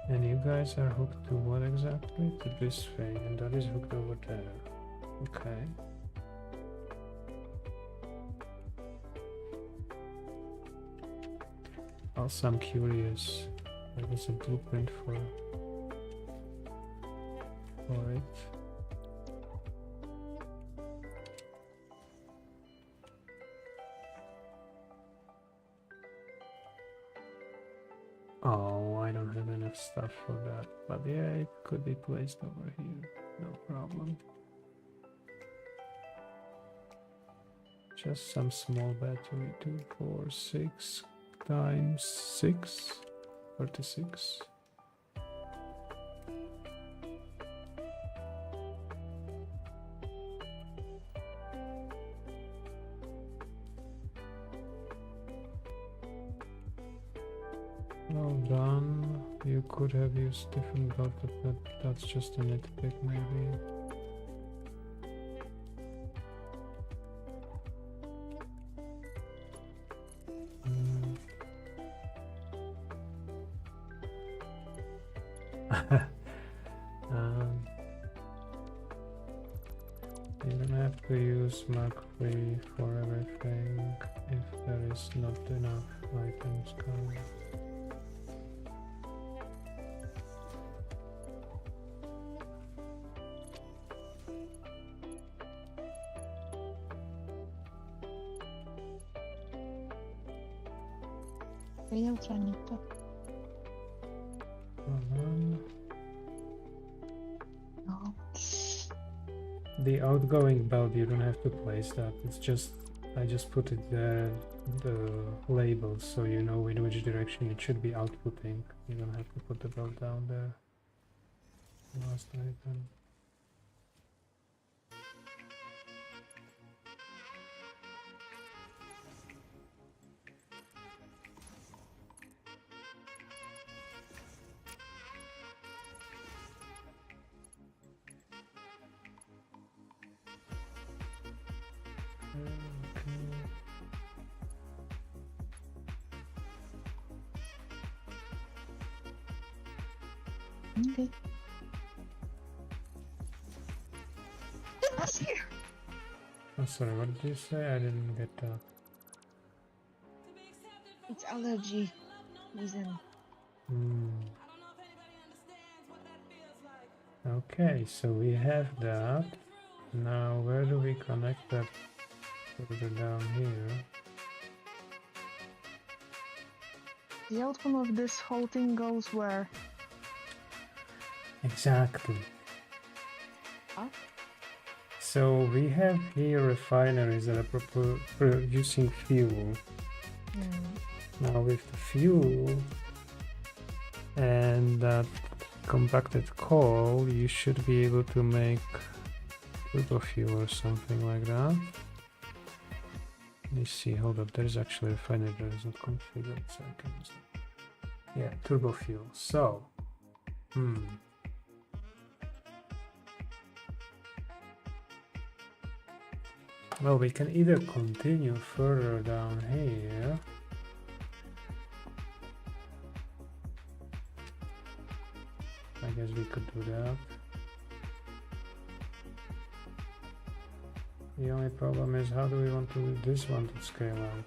And you guys are hooked to what exactly? To this thing, and that is hooked over there. Okay. Also, I'm curious. There is a blueprint for it. Oh, I don't have enough stuff for that. But yeah, it could be placed over here. No problem. Just some small battery. 2, 4, 6 times 6. 36. Well done. You could have used different belt, but that's just a nitpick maybe. um, you don't have to use Mark III for everything if there is not enough items coming. Neutronito. No. The outgoing belt, you don't have to place that. It's just, I just put it there, the label, so you know in which direction it should be outputting. You don't have to put the belt down there. Last item. Okay. It's here. Oh, sorry, what did you say? I didn't get that. It's allergy season. Okay, so we have that. Now, where do we connect that further down here? The outcome of this whole thing goes where? Exactly. Huh? So we have here refineries that are producing fuel. Now with the fuel and that compacted coal, you should be able to make turbo fuel or something like that. Let me see, hold up, there's actually a refinery that is not configured, so I can just... Yeah, turbo fuel. So, well, we can either continue further down here. I guess we could do that. The only problem is, how do we want to this one to scale out?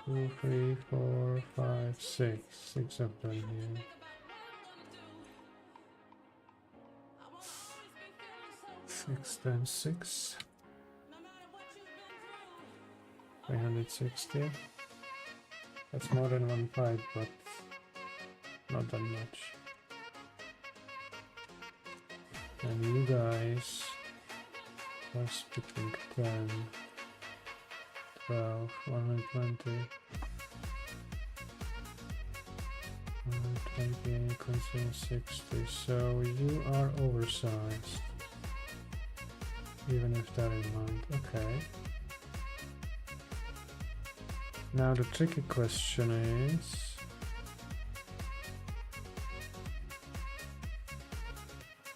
2, 3, 4, 5, 6. 6 of them here. Six times 6. 360. That's more than one pipe, but not that much. And you guys are splitting 10, 12, 120, 120, consume 60. So you are oversized. Even with that in mind. Okay. Now the tricky question is,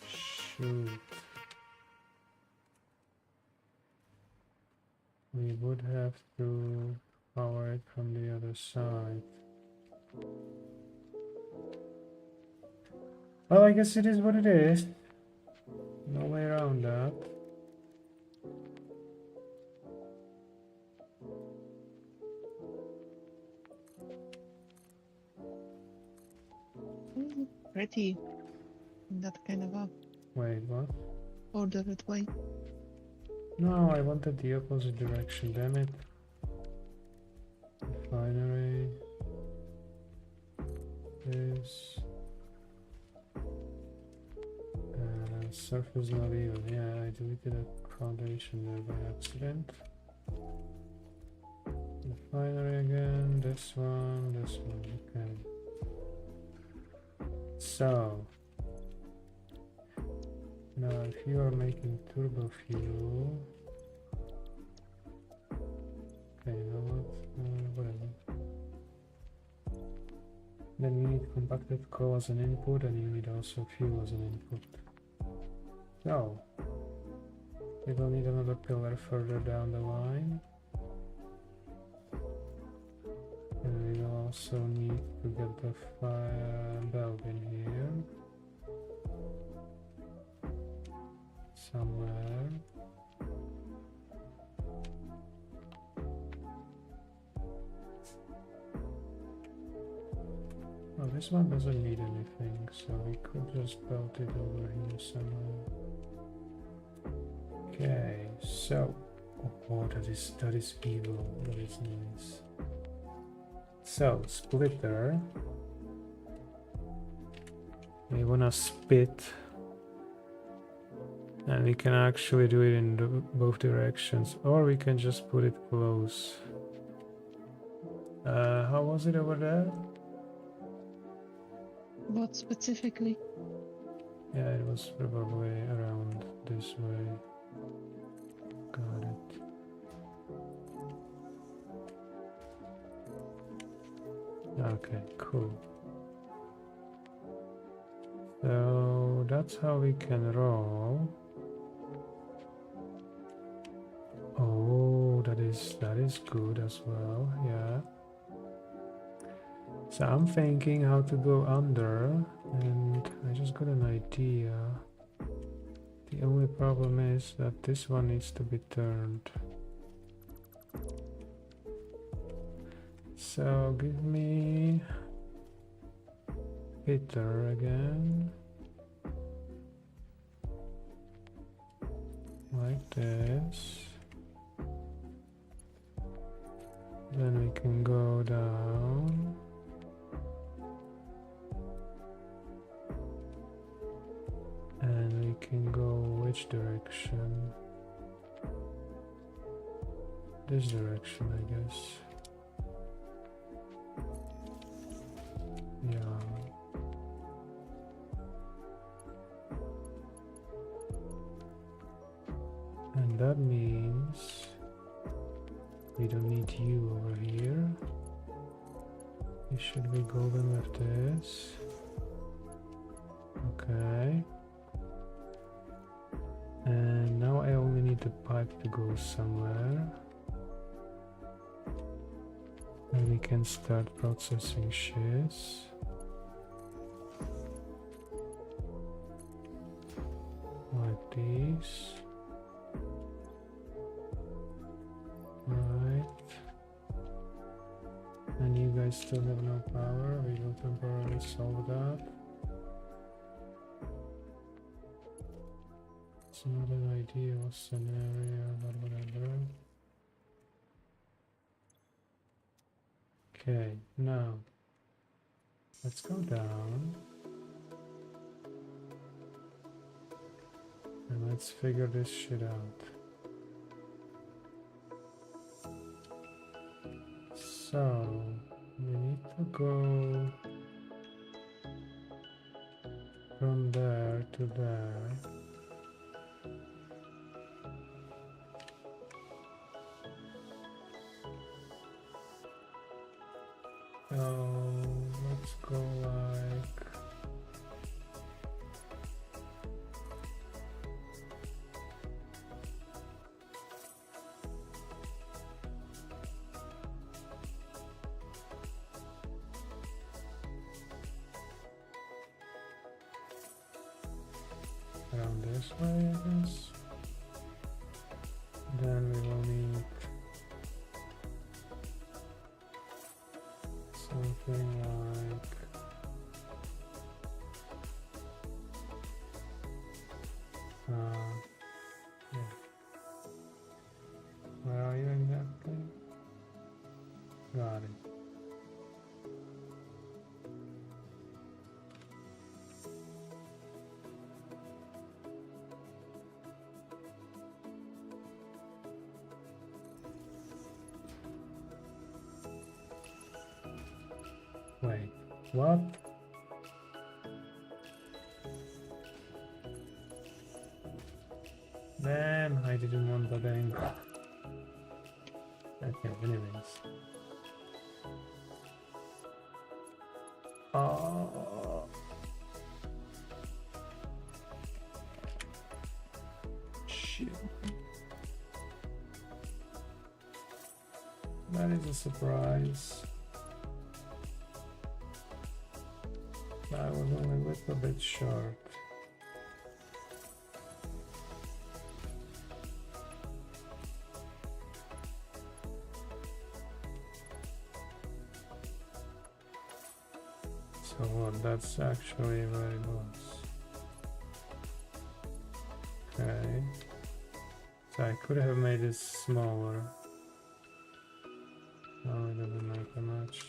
shoot, we would have to power it from the other side. Well, I guess it is what it is. No way around that. Pretty in that kind of a Wait, what? ordered way. No, I wanted the opposite direction, damn it. Refinery is surface not even. Yeah, I deleted a foundation there by accident. Refinery again, this one, okay. So now if you are making turbo fuel, okay, you know what, whatever. Then you need compacted coal as an input, and you need also fuel as an input. So we will need another pillar further down the line. And we will also need to get the fire belt in here. somewhere. Oh, this one doesn't need anything, so we could just build it over here somewhere. Okay, so oh, that is evil. That is nice. So splitter. We wanna spit, and we can actually do it in both directions, or we can just put it close. How was it over there? What specifically? Yeah, it was probably around this way. Got it. Okay, cool. So that's how we can roll. Oh, that is good as well. Yeah. So I'm thinking how to go under, and I just got an idea. The only problem is that this one needs to be turned. So give me Peter again. Like this. Then we can go down. And we can go which direction? This direction, I guess. Yeah. And that means we don't need you over here. You should be golden with this. Okay. And now I only need the pipe to go somewhere. And we can start processing shiz. Like these. Right. And you guys still have no power. We will temporarily solve that. It's not an ideal scenario, but whatever. Okay, now let's go down and let's figure this shit out. So we need to go from there to there. So let's go like around this way, I guess. Then we will need something like yeah. Where are you exactly? Got it. Wait, what? Damn, I didn't want that angle. Okay, anyways. Oh. Shit. That is a surprise. I was only a little bit short. So what? That's actually where it was. Okay. So I could have made it smaller. No, it doesn't make a match.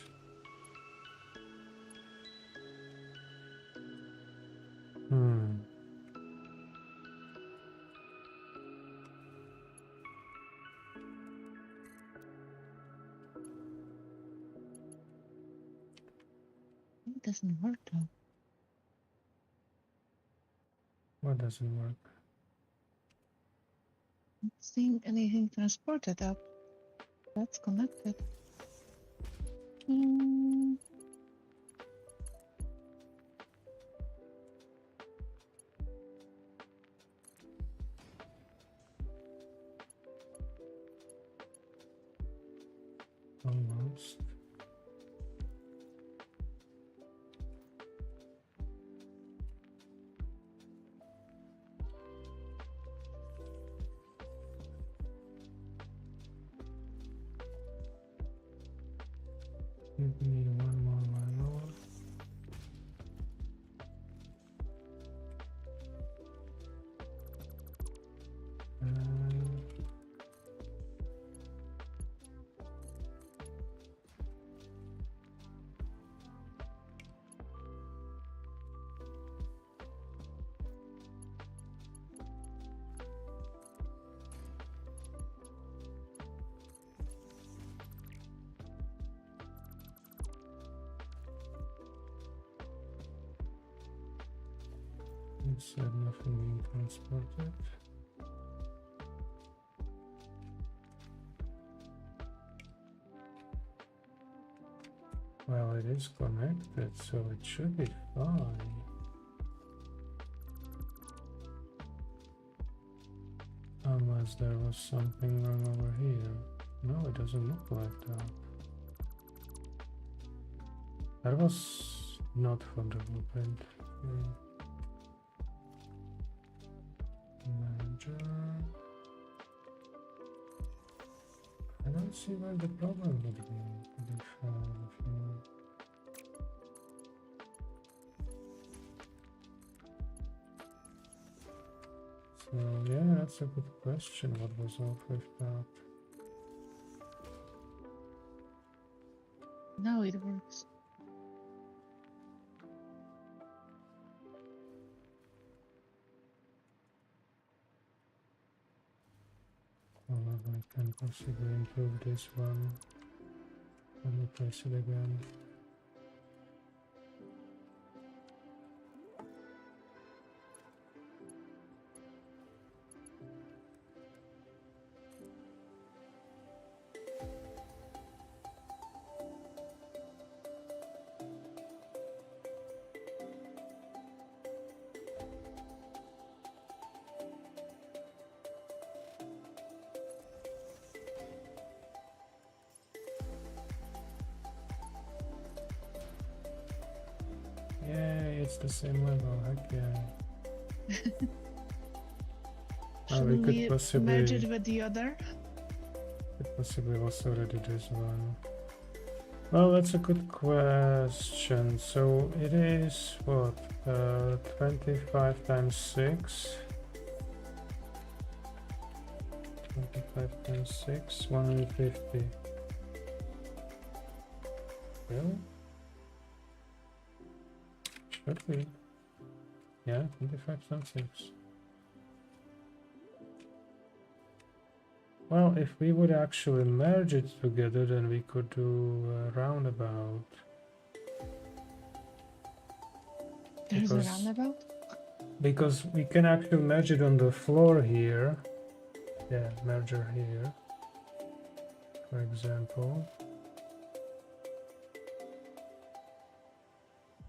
It doesn't work though. What doesn't work? Not seeing anything transported up. That's connected. Hmm. Almost. We need one more minor. It said nothing being transported. Well, it is connected, so it should be fine. Unless there was something wrong over here. No, it doesn't look like that. That was not from the blueprint. Manager. I don't see where the problem would be. So yeah, that's a good question. What was off with that? Now it works. Well, I can possibly improve this one. Let me press it again. Yay, it's the same level, heck yeah. Should we we could possibly merge it with the other? also already this one. Well, that's a good question. So it is what? 25 times 6. 25 times 6, 150. Really? Should be. Yeah, 25 times 6. Well, if we would actually merge it together, then we could do a roundabout. There's a roundabout? Because we can actually merge it on the floor here. Yeah, merger here. For example.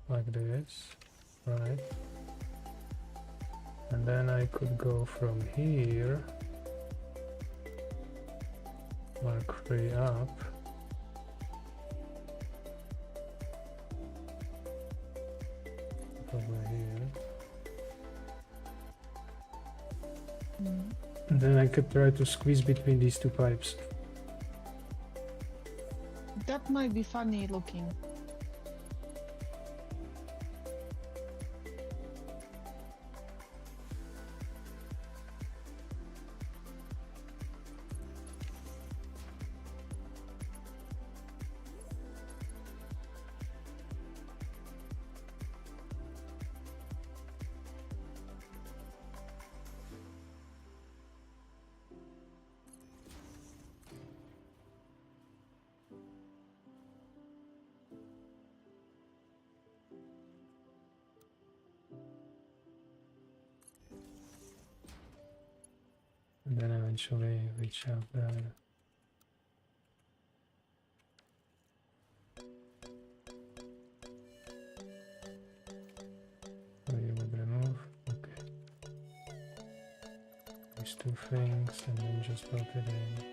Like this, right? And then I could go from here, mark 3 up, over here. And then I could try to squeeze between these two pipes. That might be funny looking. eventually reach out there. So you would remove, okay. These two things and then just build it in.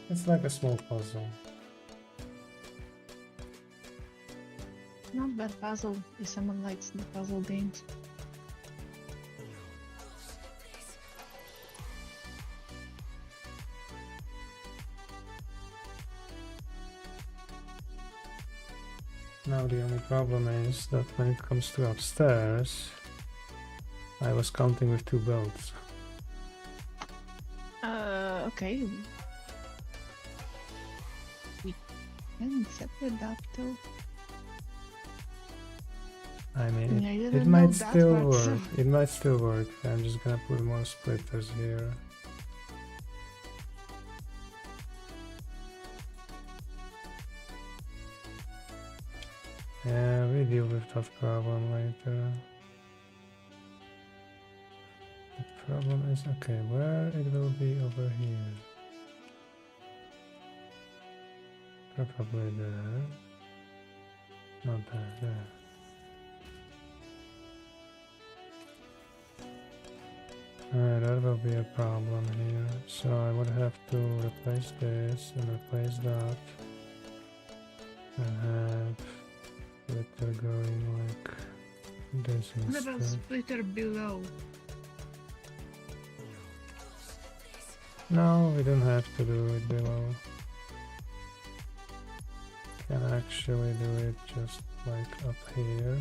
It's like a small puzzle. Not bad puzzle if someone likes the puzzle games. Now the only problem is that when it comes to upstairs, I was counting with two builds. Okay. We can separate that too. I mean, Yeah, I it didn't know might that still part. work. It might still work. I'm just gonna put more splitters here. Yeah, we deal with that problem later. The problem is, okay, where it will be over here. Probably there. Not there, there. That will be a problem here. So I would have to replace this and replace that. And have splitter going like this What about instead. splitter below? No, we don't have to do it below. Can actually do it just like up here.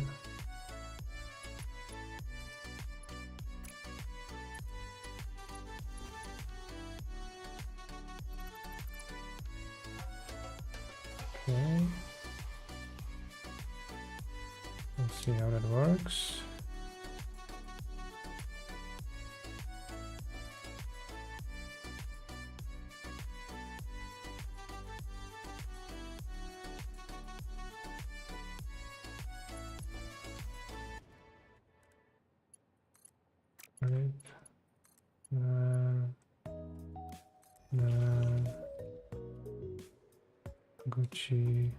Okay. Let's see how that works. Right. Gucci.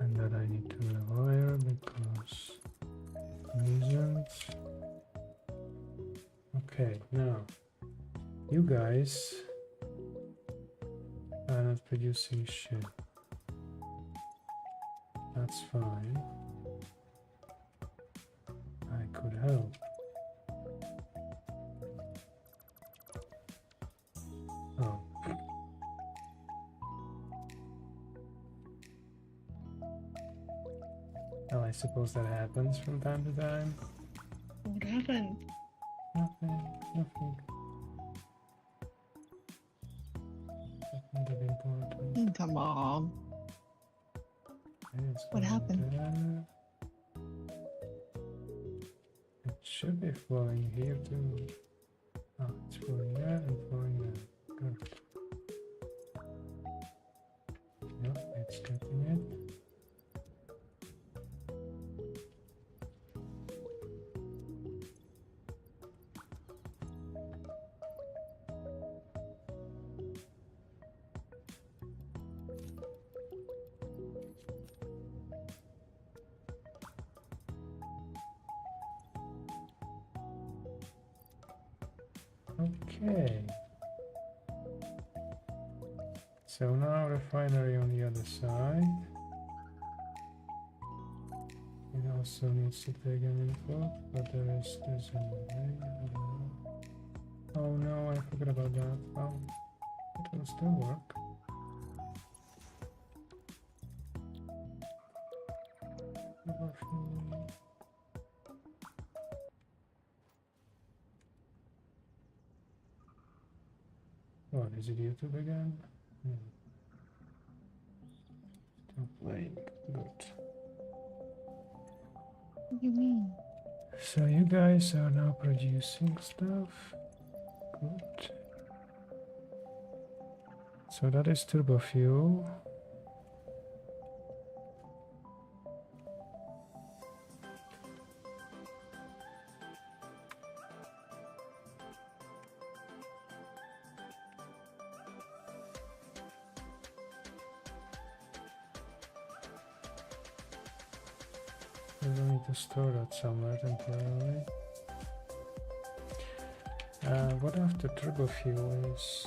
And that I need to rewire because reasons. Okay, now you guys are not producing shit. That's fine. I could help. Oh. Well, I suppose that happens from time to time. What happened? Nothing, nothing. Nothing that important. Come on. It's What going happened? there. It should be flowing here too. Oh, it's flowing there and flowing there. Good. Yep, it's getting it. Okay. So now refinery on the other side. It also needs to take an input, but there's anyway. I don't know. Oh no, I forgot about that. Oh, it will still work. What is it, YouTube again? fine. Good. What do you mean? So you guys are now producing stuff. Good. So that is turbo fuel. We will need to store that somewhere temporarily. What after turbo fuel is?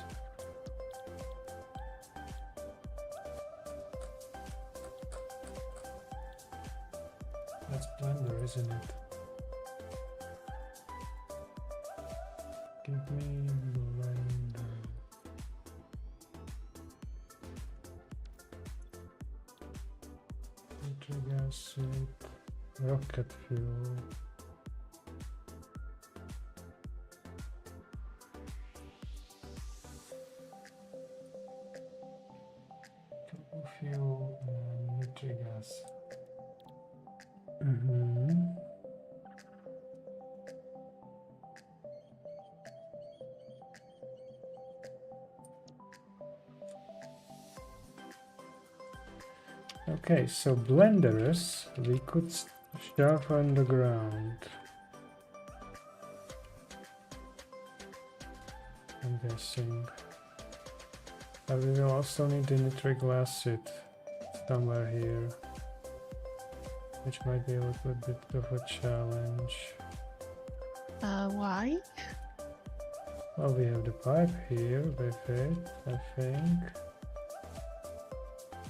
That's blender, isn't it? Give me blender. Nitric acid, rocket fuel. Turbo fuel and nitric acid. Okay, so blenders we could shove on the ground. I'm guessing. But we will also need the nitric acid somewhere here, which might be a little bit of a challenge. Why? Well, we have the pipe here with it, I think.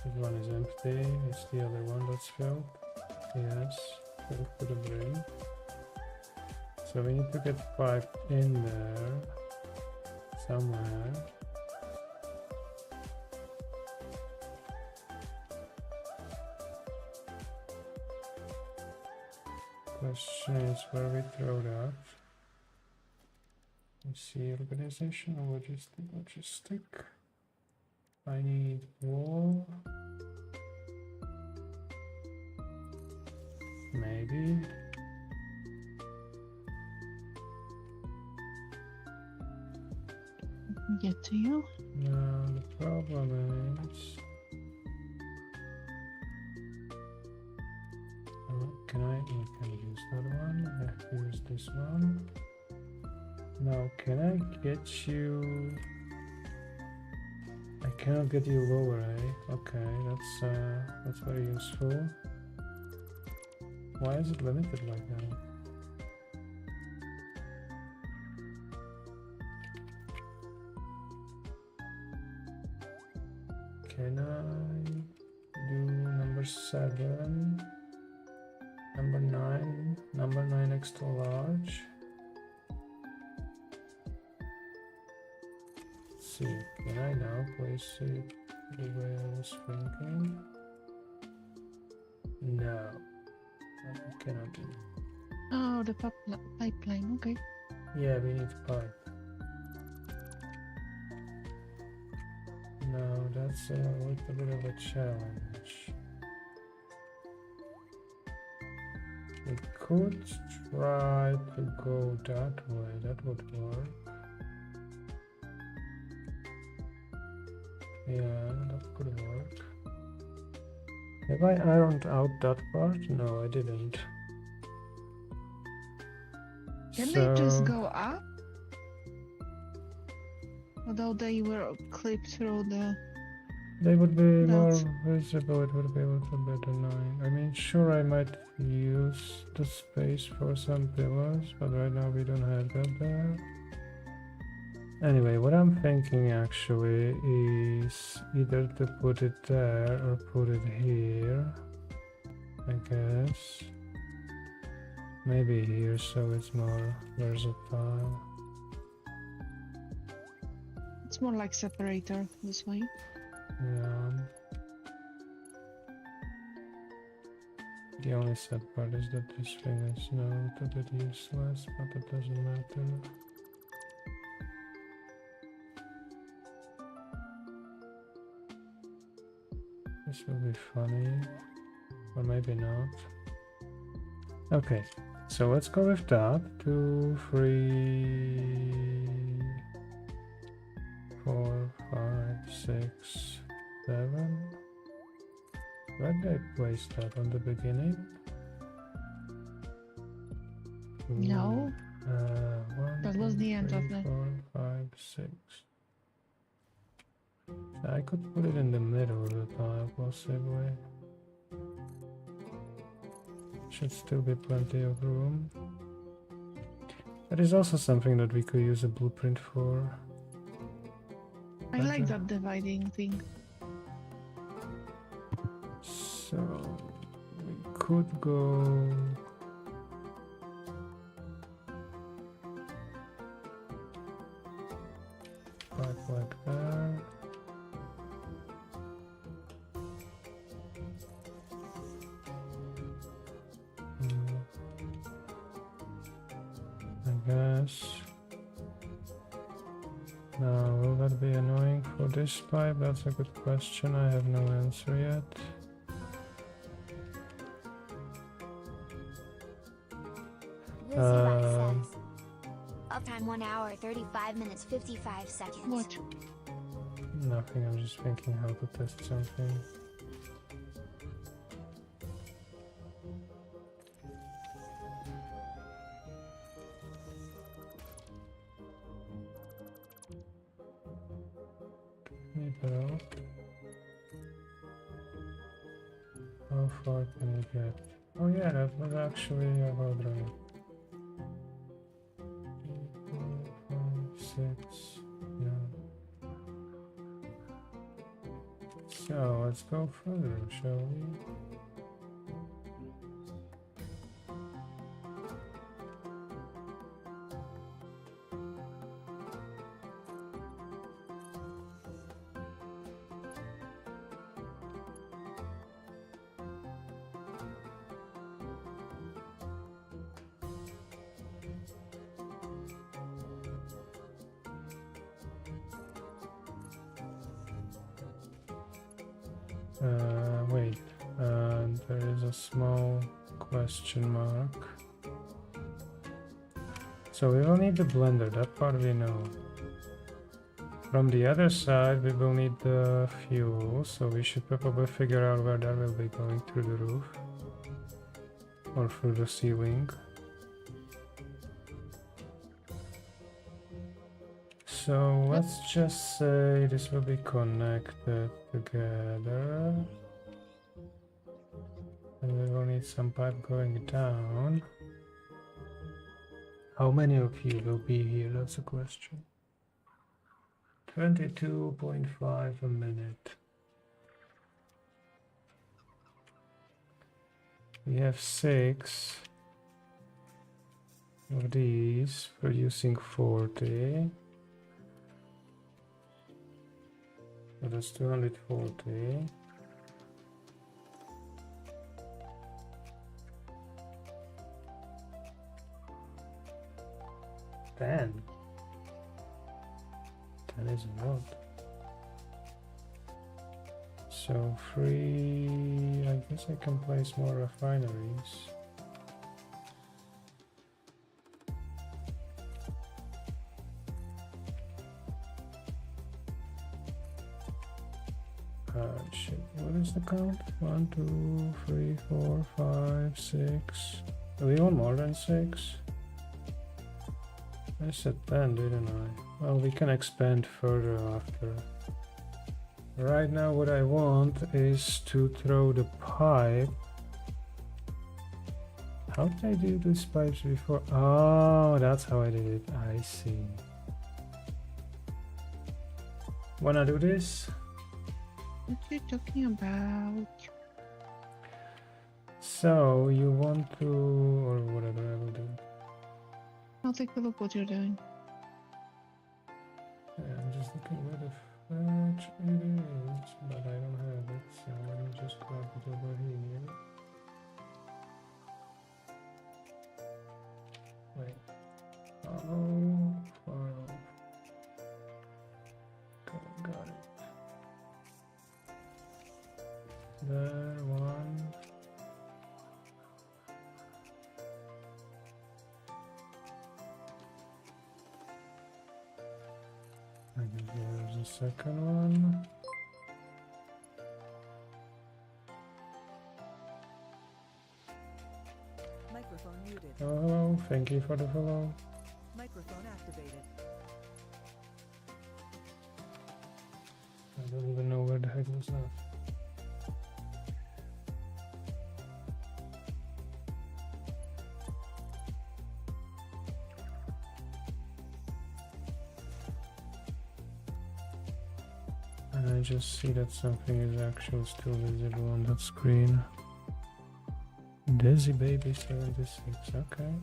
This one is empty, it's the other one that's filled. Yes, filled to the brim. So we need to get pipe in there somewhere. Question is where we throw that. Let's see, organization or logistic. I need wall. Maybe. Get to you. No, the problem is. Can I use that one? I have to use this one. Now, can I get you? I cannot get you lower, eh? Okay, that's very useful. Why is it limited like that? Can I do number 7? Number 9 extra large. Let's see, can I now place it the way I was thinking? No, that I cannot do. Oh, the pipeline, okay. Yeah, we need pipe. No, that's a little bit of a challenge. We could try to go that way, that would work. Yeah, that could work. Have I ironed out that part? No, I didn't. Can they just go up? Although they were clipped through the... They would be more That's- visible, it would be a little bit annoying. I mean, sure, I might use the space for some pillars, but right now we don't have that there. Anyway, what I'm thinking actually is either to put it there or put it here, I guess. Maybe here so it's more versatile. It's more like separator this way. Yeah. The only sad part is that this thing is now a bit useless, but it doesn't matter. This will be funny. Or maybe not. Okay, so let's go with that. 2, 3, 4, 5, 6, 7. Where did I place that? On the beginning? No, One, that was two, the end of three, the. 4, 5, 6. I could put it in the middle of the tile, possibly. Should still be plenty of room. That is also something that we could use a blueprint for. I like that dividing thing. So we could go. Back like that. I guess. Now, will that be annoying for this pipe? That's a good question. I have no answer yet. Lizzie says. Uptime 1 hour 35 minutes 55 seconds. What? Nothing, I'm just thinking how to test something. Middle. How far can we get? Oh yeah, that was actually about right. 3, 4, 5, 6, yeah. So let's go further, shall we? Wait, there is a small question mark. So we will need the blender, that part we know. From the other side we will need the fuel, so we should probably figure out where that will be going through the roof. Or through the ceiling. So let's just say this will be connected together. And we will need some pipe going down. How many of you will be here? That's a question. 22.5 a minute. We have 6 of these producing 40. So that's 240. Ten is a lot. So 3, I guess I can place more refineries. Shit, what is the count? 1, 2, 3, 4, 5, 6. Do we want more than 6? I said 10, didn't I? Well, we can expand further after. Right now what I want is to throw the pipe. How did I do these pipes before? Oh, that's how I did it. I see. Wanna do this? What are you talking about? So you want to, or whatever I will do. I'll take a look what you're doing. Yeah, I'm just looking where the fetch it is, but I don't have it, so let me just grab it over here. Wait. Oh, file. Okay, got it. there, one. And there's the second one. Microphone muted. Oh, thank you for the follow. Microphone activated. I don't even know where the heck was that. And I just see that something is actually still visible on that screen. Dizzy Baby 76, okay.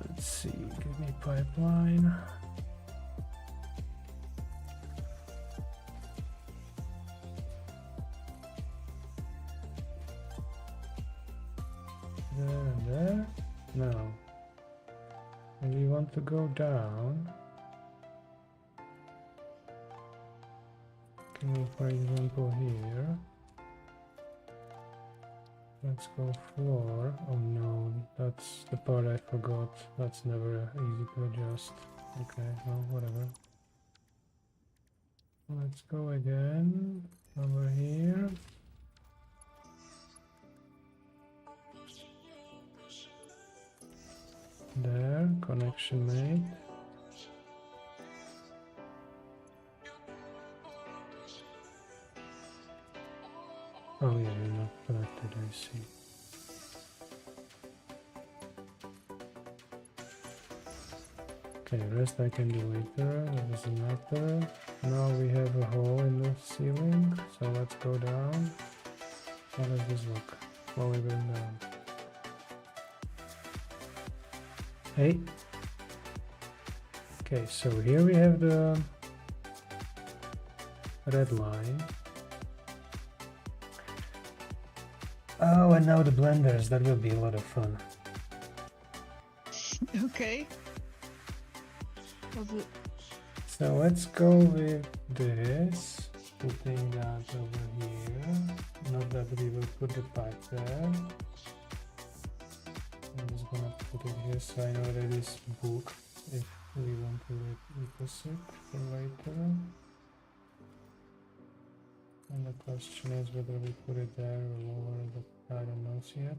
Let's see, give me pipeline. There and there. Now, when we want to go down, can we, for example, here? Let's go floor. Oh no, that's the part I forgot. That's never easy to adjust. Okay, well, whatever. Let's go again over here. There, connection made. Oh yeah, you're not connected, I see. Okay, rest I can do later, that doesn't matter. Now we have a hole in the ceiling, so let's go down. How does this look while we're going down? Hey. Okay, so here we have the red line. Oh, and now the blenders, that will be a lot of fun. Okay. Was it? So let's go with this, putting that over here. Not that we will put the pipe there. I'm just gonna put it here so I know that it's booked if we want to repurpose it for later. And the question is whether we put it there or lower, but I don't know yet.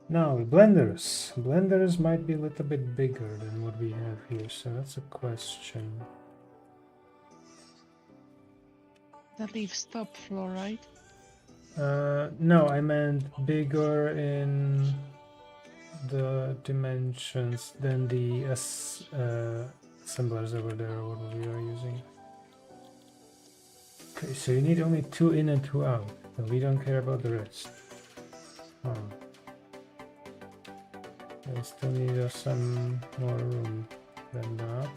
Now, blenders. Blenders might be a little bit bigger than what we have here, so that's a question. That leaves top floor, right? No, I meant bigger in the dimensions than the assemblers over there, or what we are using. Okay, so you need only 2 in and 2 out, and we don't care about the rest. Oh. I still need some more room than that.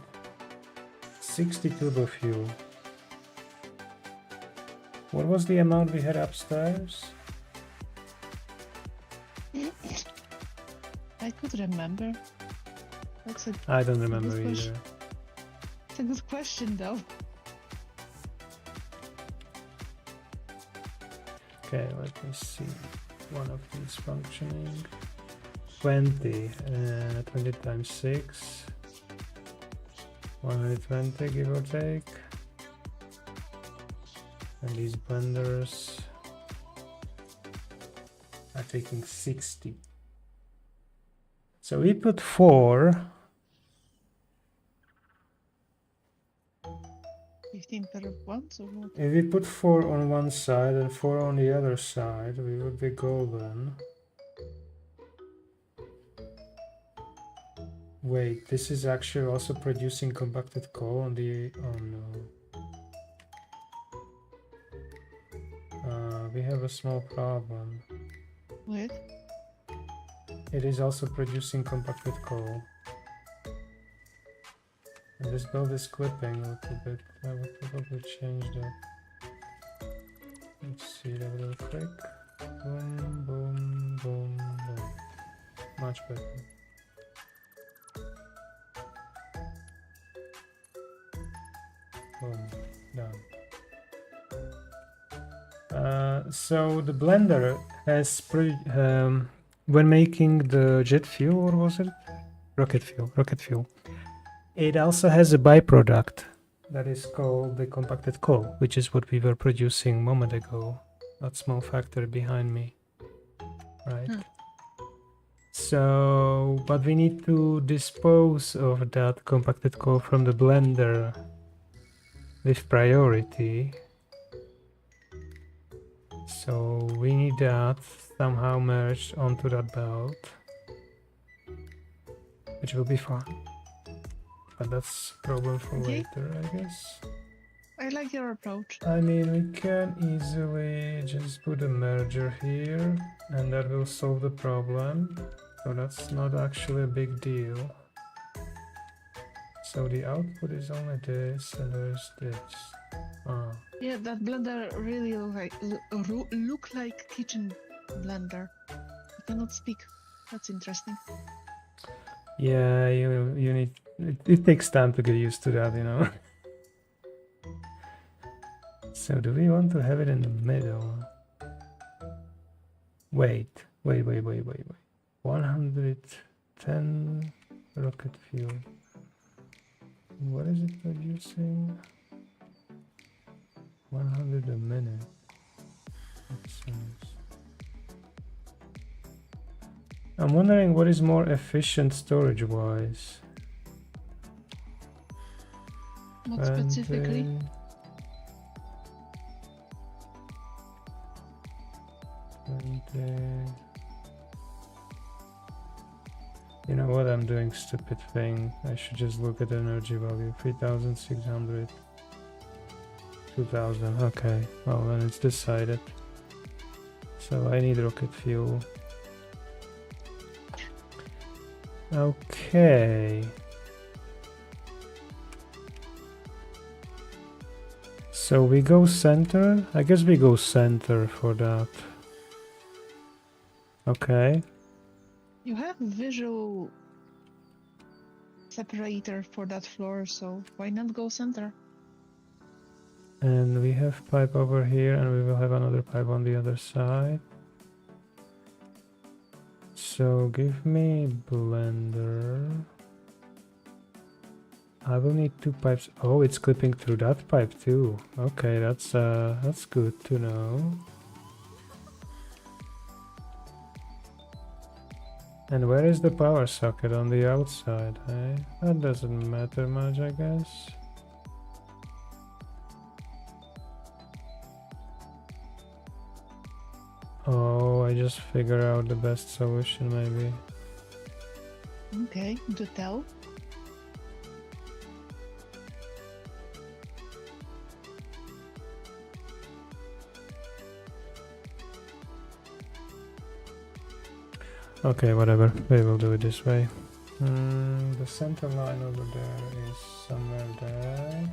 60 turbo fuel. What was the amount we had upstairs? I could remember. That's a, I don't remember good either. question. It's a good question, though. Okay, let me see. One of these functioning. 20. 20 times 6. 120, give or take. And these blenders are taking 60. So we put 4. 15 per once or what? If we put 4 on one side and 4 on the other side, we would be golden. Wait, this is actually also producing compacted coal on the... oh no. We have a small problem. Wait. It is also producing compacted coal. And this build is clipping a little bit. I would probably change that. Let's see that real quick. Boom, boom, boom, boom. Much better. Boom, done. So the blender has when making the jet fuel, or was it rocket fuel? Rocket fuel. It also has a byproduct that is called the compacted coal, which is what we were producing a moment ago. That small factory behind me, right? Hmm. So, but we need to dispose of that compacted coal from the blender with priority. So we need that somehow merged onto that belt, which will be fun. But that's a problem for Okay. later, I guess. I like your approach. I mean, we can easily just put a merger here, and that will solve the problem. So that's not actually a big deal. So the output is only this, and there's this. Ah. Yeah, that blender really look like kitchen blender. I cannot speak. That's interesting. Yeah, you need. It takes time to get used to that, you know. So do we want to have it in the middle? Wait. 110 rocket fuel. What is it producing? 100 a minute. That seems... I'm wondering what is more efficient storage-wise. What specifically? You know what, I'm doing stupid thing. I should just look at the energy value. 3,600. 2,000. Okay, well then it's decided. So I need rocket fuel. Okay. So we go center? I guess we go center for that. Okay. You have visual separator for that floor, so why not go center? And we have pipe over here, and we will have another pipe on the other side. So give me blender. I will need 2 pipes. Oh, it's clipping through that pipe too. Okay, that's good to know. And where is the power socket? On the outside, eh? That doesn't matter much, I guess. Oh, I just figured out the best solution, maybe. Okay, do tell. Okay, whatever. We will do it this way. The center line over there is somewhere there.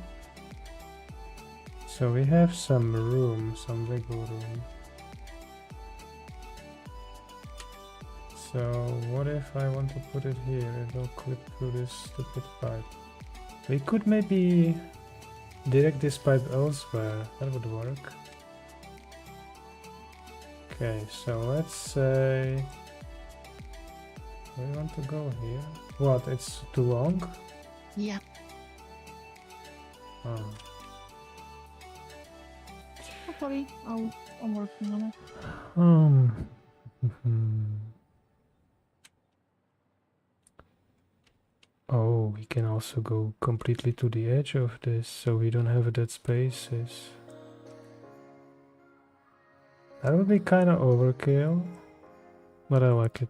So we have some room, some wiggle room. So what if I want to put it here? It will clip through this stupid pipe. We could maybe direct this pipe elsewhere. That would work. Okay, so let's say we want to go here. What? It's too long? Yeah. Oh. Don't worry, I'm working on it. Oh, we can also go completely to the edge of this, so we don't have dead spaces. That would be kind of overkill, but I like it.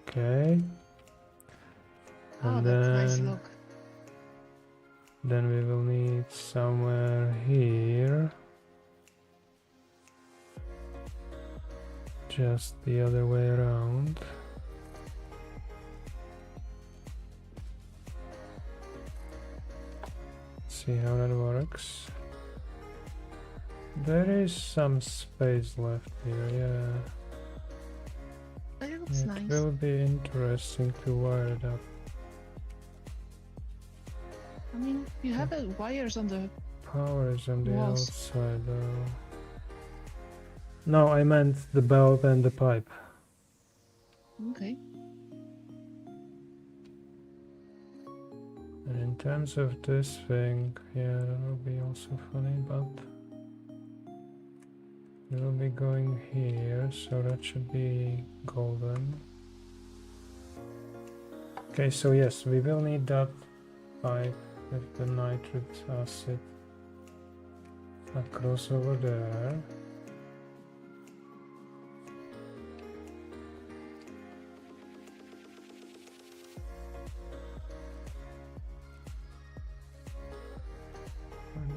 Okay. Oh, And that's nice look. then we will need somewhere here. Just the other way around. See how that works. There is some space left here, yeah. I think it's It nice. will be interesting to wire it up. I mean, you have wires on the Power is on the walls. outside though. No, I meant the belt and the pipe. Okay. And in terms of this thing, yeah, that will be also funny, but it will be going here, so that should be golden. Okay, so yes, we will need that pipe with the nitric acid across over there.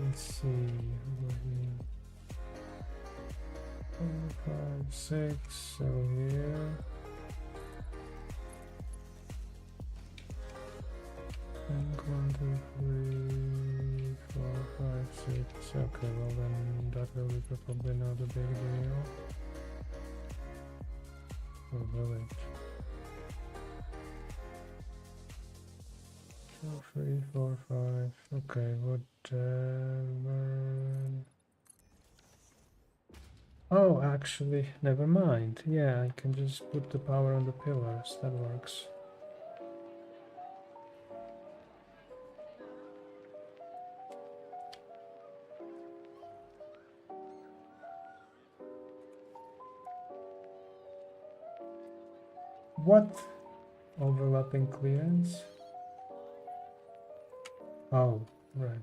Let's see over here. 4, 5, 6, so here. And 1, 2, 3, 4, 5, 6. Okay, well then that will be probably not a big deal. Or will it? 2, 3, 4, 5. Okay, whatever. Oh, actually, never mind. Yeah, I can just put the power on the pillars. That works. What? Overlapping clearance? Oh, right.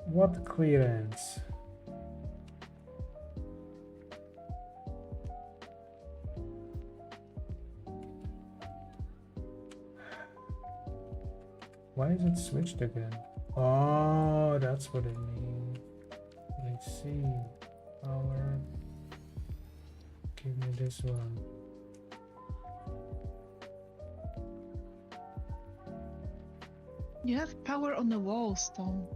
What clearance? Why is it switched again? Oh, that's what it means. I see. Power. Give me this one. You have power on the walls, Tom.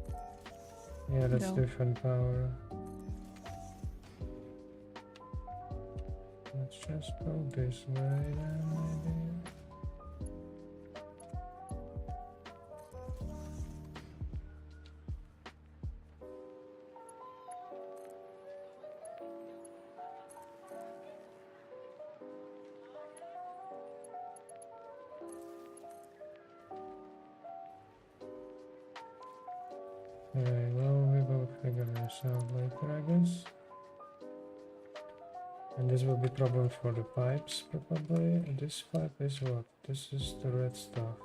Yeah, that's No. different power. Let's just go this way then, maybe. Okay, well, we will figure this out later, I guess. And this will be problem for the pipes, probably. This pipe is what? This is the red stuff.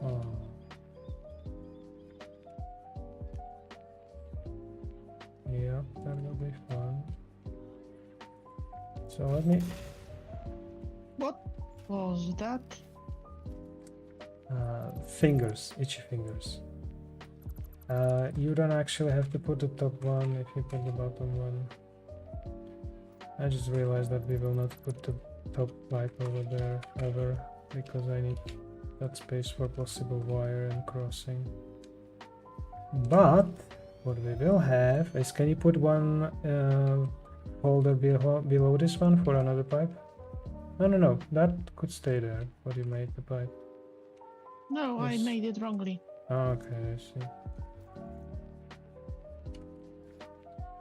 Oh. Yep, that will be fun. So let me... What was that? Fingers, itchy fingers. You don't actually have to put the top one if you put the bottom one. I just realized that we will not put the top pipe over there ever because I need that space for possible wire and crossing. But what we will have is, can you put one holder below this one for another pipe? No, that could stay there, what you made the pipe. No, I Yes. made it wrongly. Oh, okay, I see.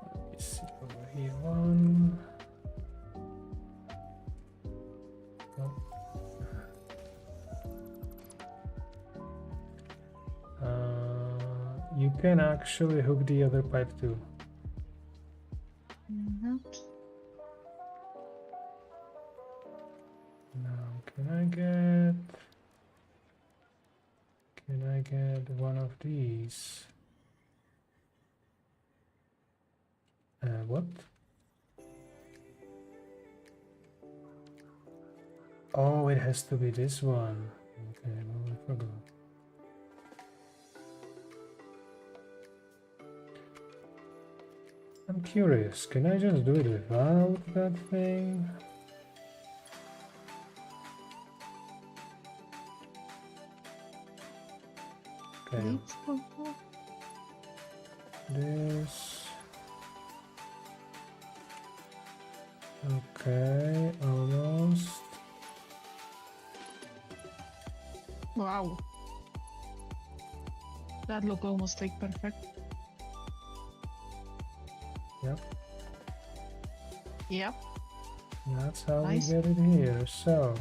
Let me see over here one. Oh. You can actually hook the other pipe too. Mm-hmm. Now, can I get one of these? What? Oh, it has to be this one. Okay, well, I forgot. I'm curious, can I just do it without that thing? detail. This. Okay, almost. Wow. That look almost like perfect. Yep, Yep. that's how Nice. we get it here. So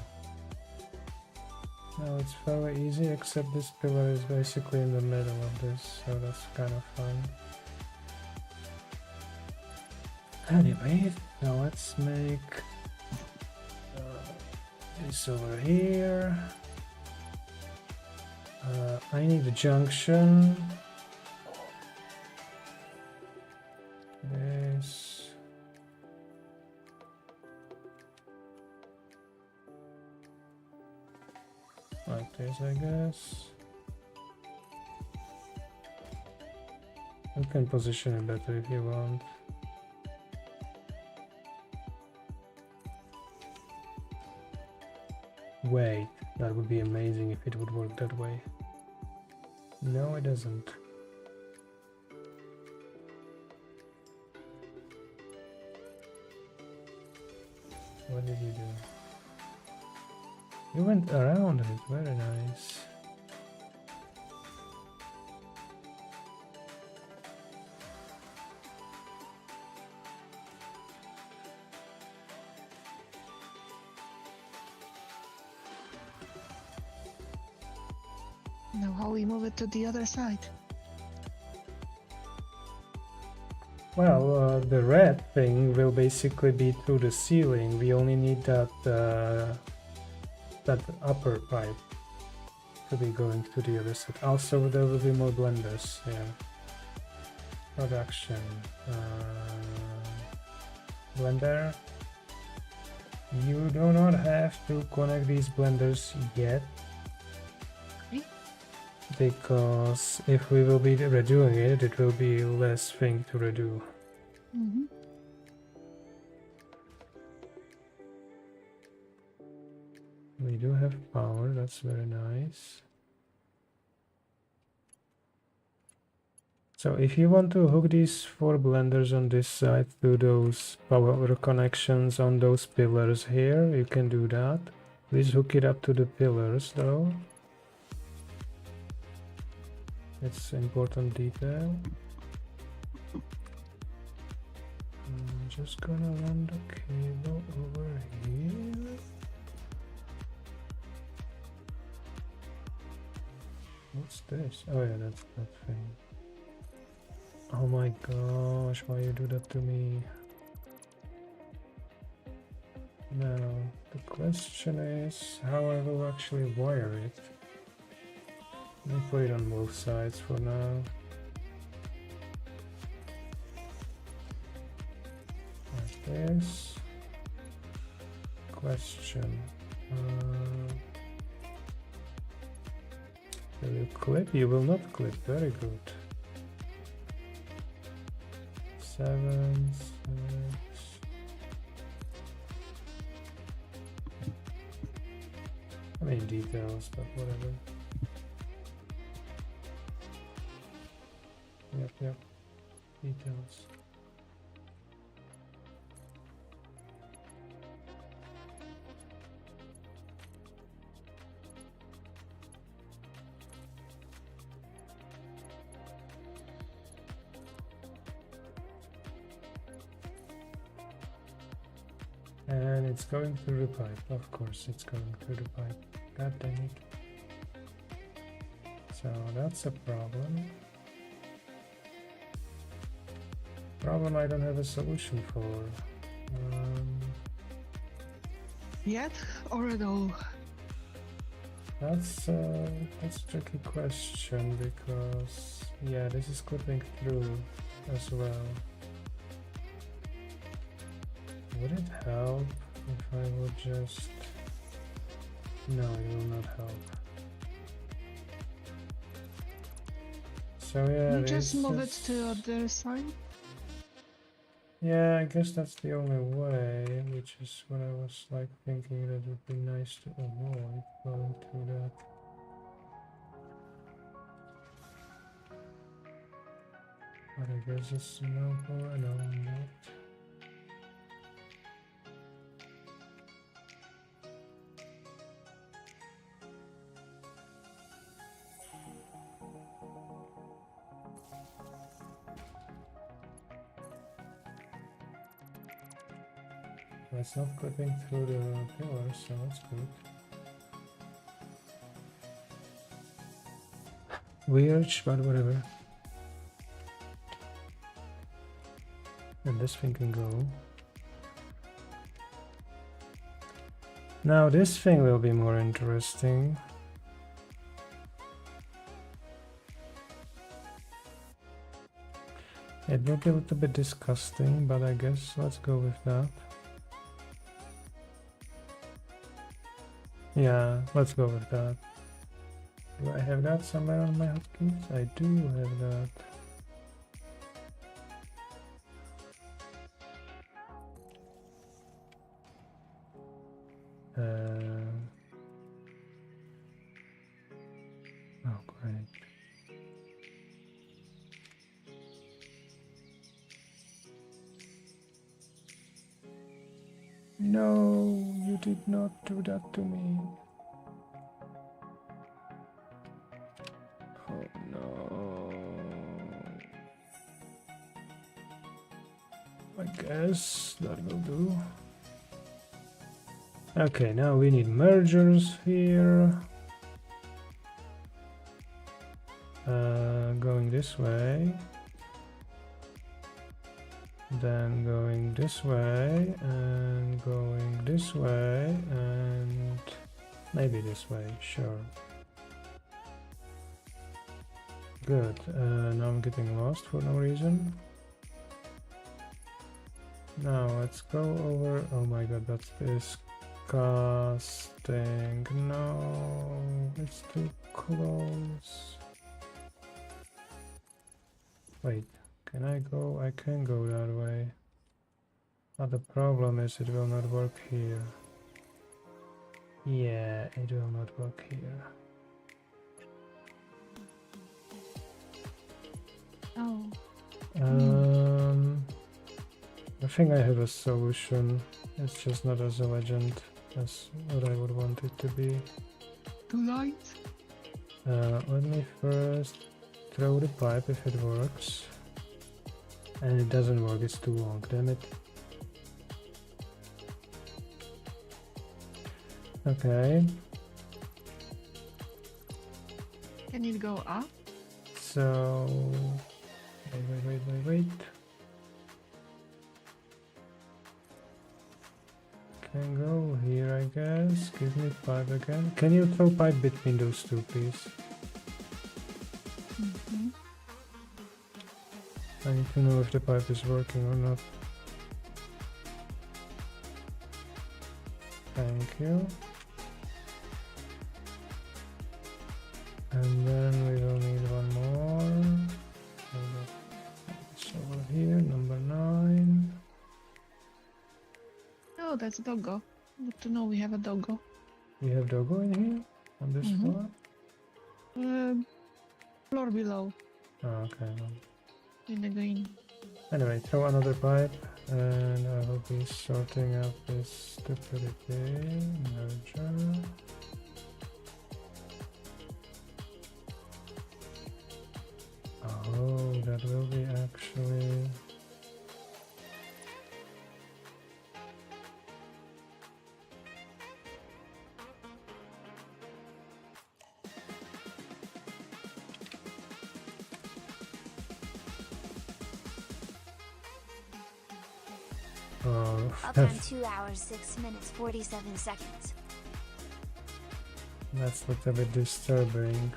now it's very easy, except this pillar is basically in the middle of this, so that's kind of fun. Anyway, now let's make this over here. I need a junction. This. Like this, I guess. You can position it better if you want. Wait, that would be amazing if it would work that way. No, it doesn't. What did you do? You went around it, very nice. Now how we move it to the other side? Well, the red thing will basically be through the ceiling. We only need that that upper pipe to be going to the other side. Also, there will be more blenders. Yeah. Production. Blender. You do not have to connect these blenders yet. Because if we will be redoing it, it will be less thing to redo. Mm-hmm. We do have power, that's very nice. So if you want to hook these 4 blenders on this side to those power connections on those pillars here, you can do that. Please hook it up to the pillars though. It's important detail. I'm just gonna run the cable over here. What's this? Oh yeah, that's that thing. Oh my gosh, why you do that to me? Now, the question is how I will actually wire it. Let me put it on both sides for now. Like this. Question. Will you clip? You will not clip. Very good. 7, 6. I mean details, but whatever. Yep. Details. And it's going through the pipe. Of course, it's going through the pipe. God dang it. So that's a problem. Problem I don't have a solution for. Yet or at all? That's a tricky question because yeah, this is clipping through as well. Would it help if I would just... No, it will not help. So yeah, You just move it is- to other side. Yeah, I guess that's the only way, which is what I was like thinking that would be nice to avoid going through that. But I guess it's no power. No, not. Well, it's not clipping through the pillars, so that's good. Weird, but whatever. And this thing can go. Now this thing will be more interesting. It will be a little bit disgusting, but I guess let's go with that. Yeah, let's go with that. Do I have that somewhere on my hotkeys? I do have that. Oh, great. No, you did not do that to me. Oh no. I guess that will do. Okay, now we need mergers here. Going this way. Then going this way and going this way and maybe this way, sure. Good, now I'm getting lost for no reason. Now let's go over, oh my god, that's disgusting. No, it's too close. Wait. Can I go? I can go that way. But the problem is it will not work here. Yeah, it will not work here. Oh. I think I have a solution. It's just not as elegant as what I would want it to be. 2 lines? Let me first throw the pipe if it works. And it doesn't work, it's too long, damn it. Okay. Can it go up? So... Wait. Can go here, I guess. Give me pipe again. Can you throw pipe between those two, please? Mm-hmm. I need to know if the pipe is working or not. Thank you. And then we will need one more. It's over here, number 9. Oh, that's a doggo. Good to know we have a doggo. We have doggo in here? On this floor? Floor below, Oh, okay. Well. in the green. Anyway, throw another pipe and I will be sorting out this stupidity. Merger. Oh, that will be actually... Oh, Up on 2 hours 6 minutes 47 seconds. that's a little bit disturbing.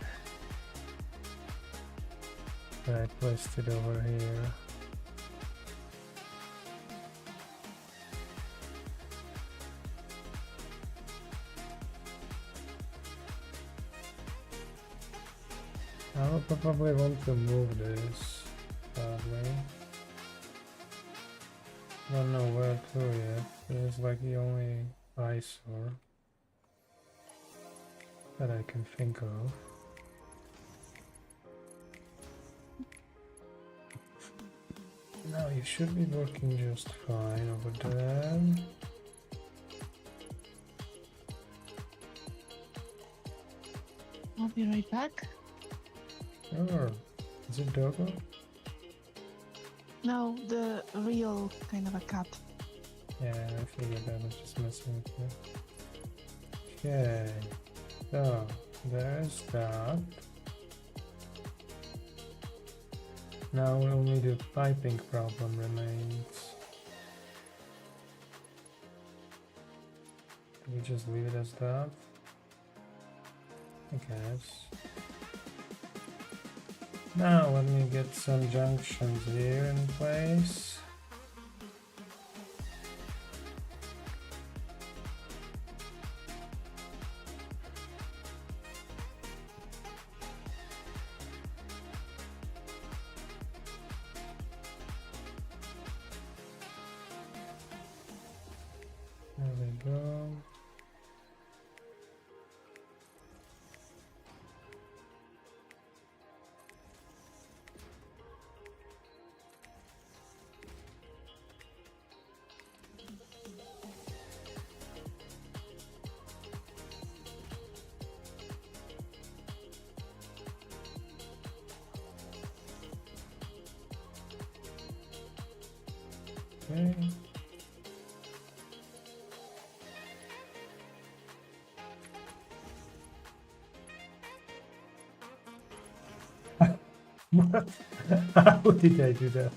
I placed it over here. I will probably want to move this, sadly. Don't know where to yet. It's like the only eyesore that I can think of. Now you should be working just fine over there. I'll be right back. Sure. Is it Doggo? No, the real kind of a cat. Yeah, I figured I was just messing with you. Okay. So, there's that. Now only the piping problem remains. Do we just leave it as that? I guess. Now let me get some junctions here in place. There we go. Okay. What? How did I do that?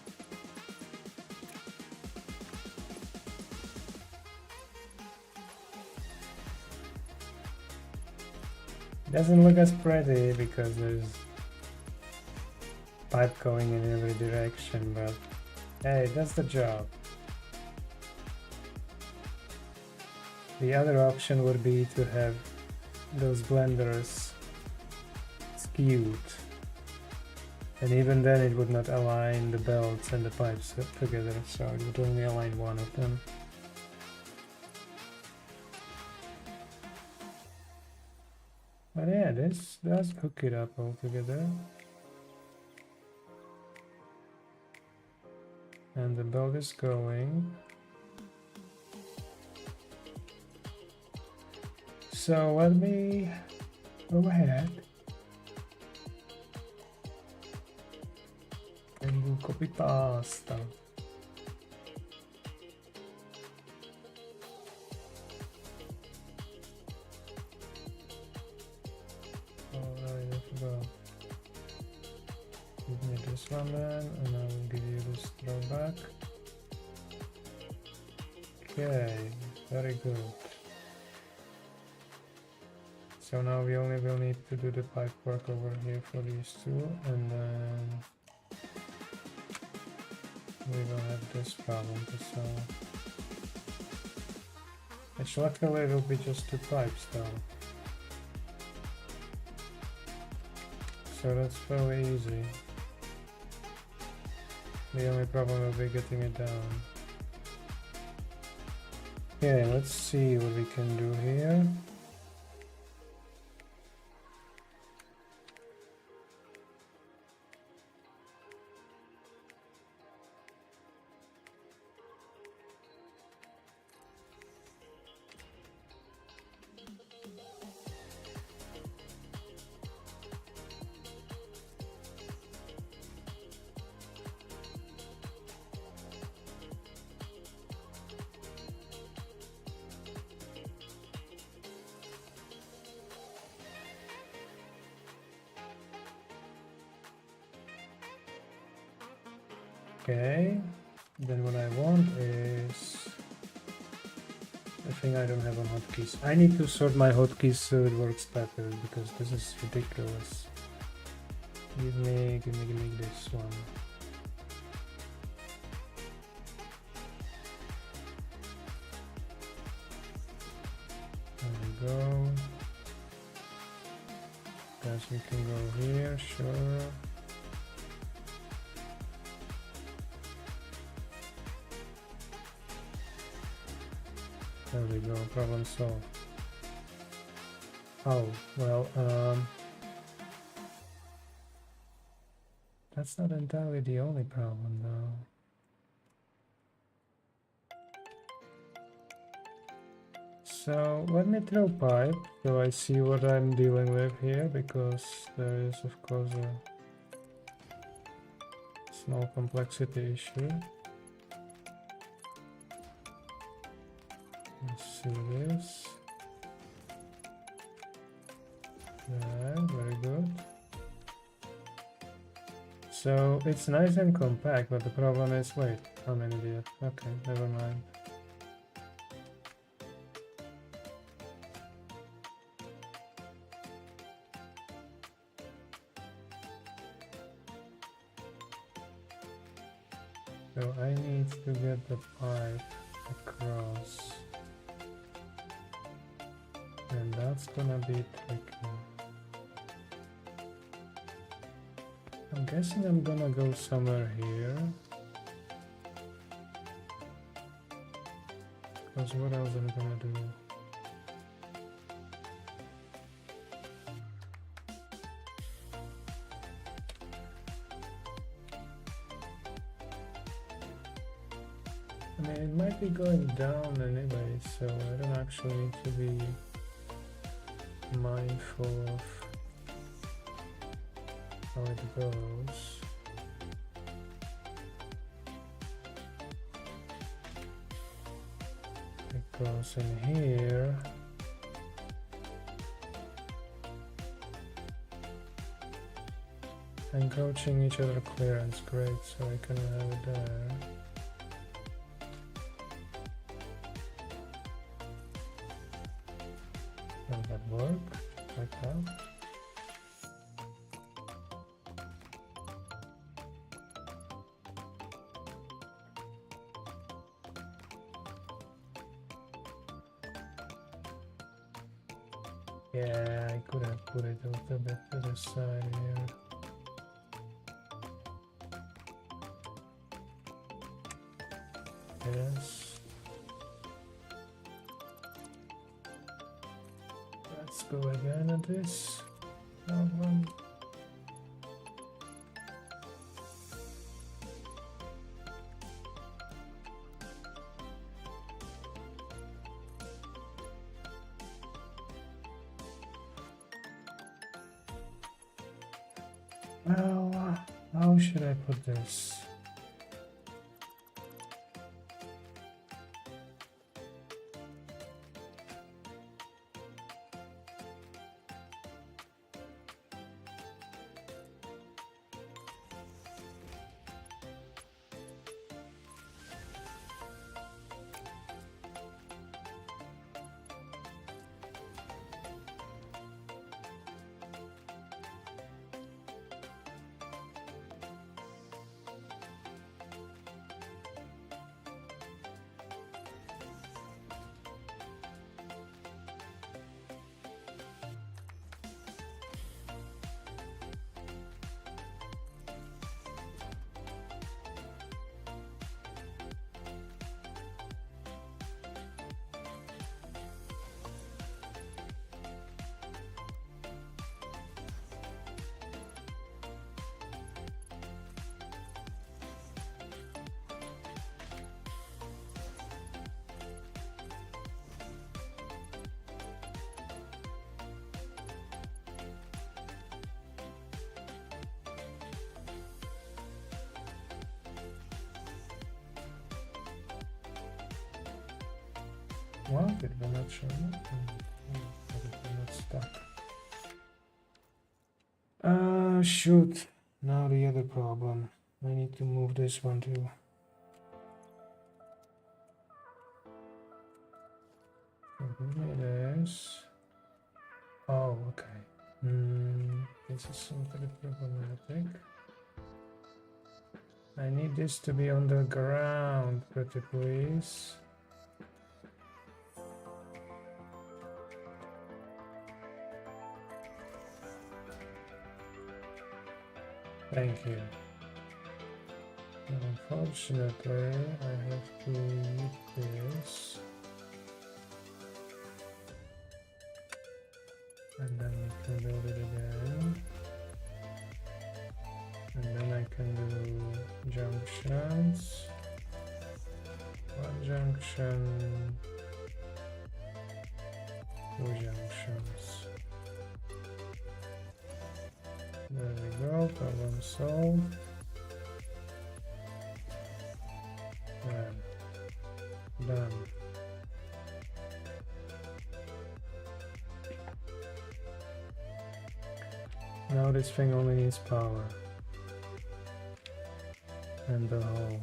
Doesn't look as pretty because there's pipe going in every direction, but hey, that's the job. The other option would be to have those blenders skewed, and even then it would not align the belts and the pipes together, so it would only align one of them. But yeah, this does hook it up all together. And the belt is going. So let me go ahead and do copy pasta. Alright, I forgot. Give me this one then, and I will give you this throwback. Okay, very good. So now we only will need to do the pipe work over here for these two, and then we will have this problem to solve. Which luckily will be just two pipes though. So that's fairly easy. The only problem will be getting it down. Okay, let's see what we can do here. Okay, then what I want is the thing I don't have on hotkeys. I need to sort my hotkeys so it works better because this is ridiculous. Give me this one. There we go. Guess we can go here, sure. There we go, problem solved. Oh, well, that's not entirely the only problem though. So let me throw pipe so I see what I'm dealing with here, because there is of course a small complexity issue. Let's see this. Yeah, very good. So it's nice and compact, but the problem is, wait, I'm an idiot. Okay, never mind. So I need to get the pipe across. And that's gonna be tricky. I'm guessing I'm gonna go somewhere here. Because what else am I gonna do? I mean, it might be going down anyway, so I don't actually need to be mindful of how it goes. It goes in here. Encroaching each other clearance, great, so I can have it there. Does that work? Like that? Yeah, I could have put it a little bit to the side here. Yes. Let's go again at this problem. Well, how should I put this? What? Did we not show up? We're not stuck. Shoot. Now the other problem. I need to move this one too. So here it is. Oh, okay. This is something problematic. I need this to be on the ground, pretty please. Thank you. Unfortunately, I have to eat this. And then we can build it again. And then I can do junctions. One junction. Two junctions. There we go, problem solved. There. Done. Now this thing only needs power. And the hole.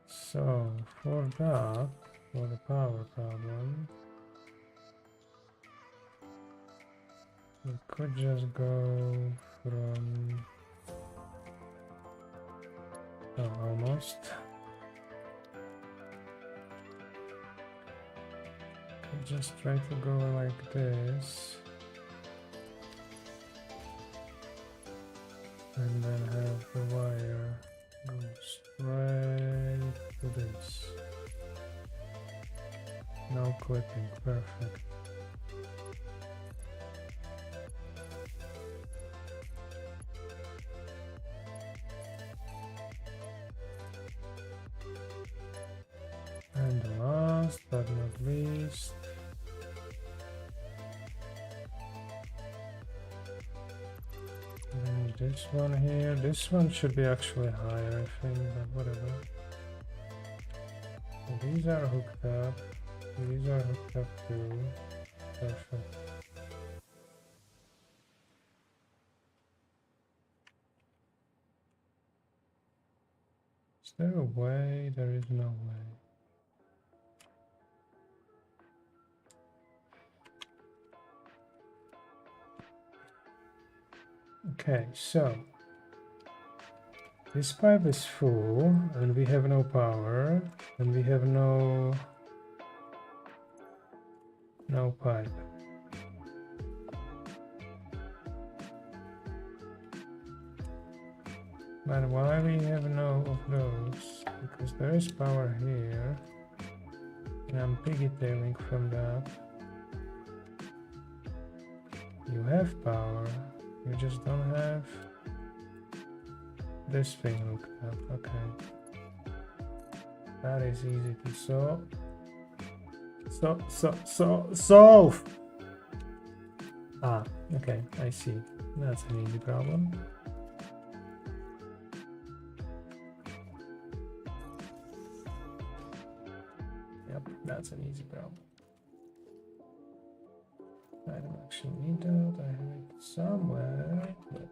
So for that, for the power problem, we could just go from almost. Could just try to go like this. And then have the wire go straight to this. No clipping, perfect. And last but not least, this one here. This one should be actually higher, I think, but whatever. So these are hooked up. These are hooked up too. Perfect. Is there a way? There is no way. Okay, so this pipe is full and we have no power and we have no pipe. But why we have no of those? Because there is power here and I'm pigtailing from that. You have power. You just don't have this thing hooked up. Okay. That is easy to solve. Solve! Ah, okay, I see. That's an easy problem. Yep, that's an easy problem. I don't actually need that. I have it somewhere. But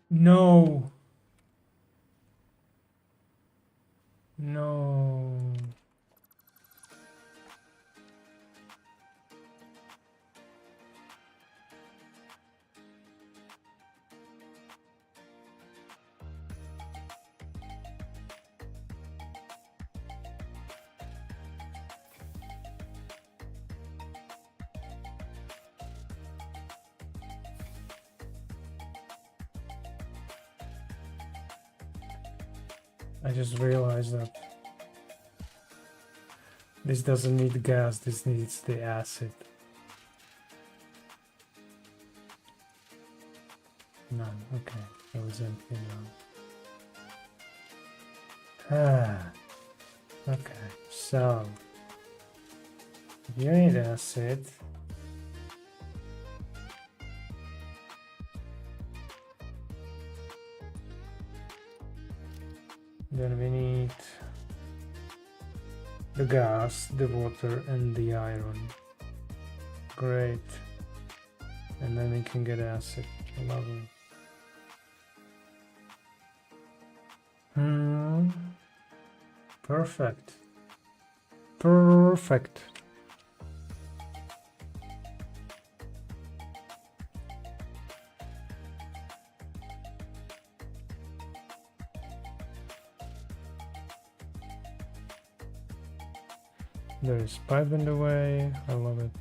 no. No. I just realized that this doesn't need gas, this needs the acid. No, okay, it was empty now. Okay, so if you need acid, Then we need the gas, the water, and the iron. Great. And then we can get acid. Lovely. Perfect. Perfect. There is pipe in the way. I love it.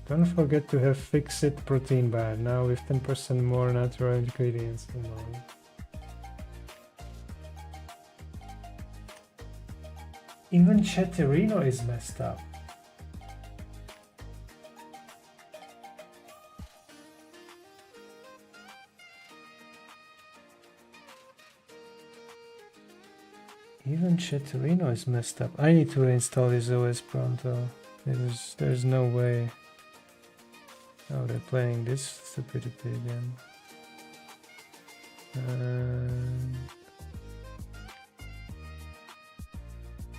Don't forget to have fixed protein bar now with 10% more natural ingredients. Even Chatterino is messed up. Even Chatterino is messed up. I need to reinstall this OS pronto. There's no way. Oh, they're playing this stupidity again.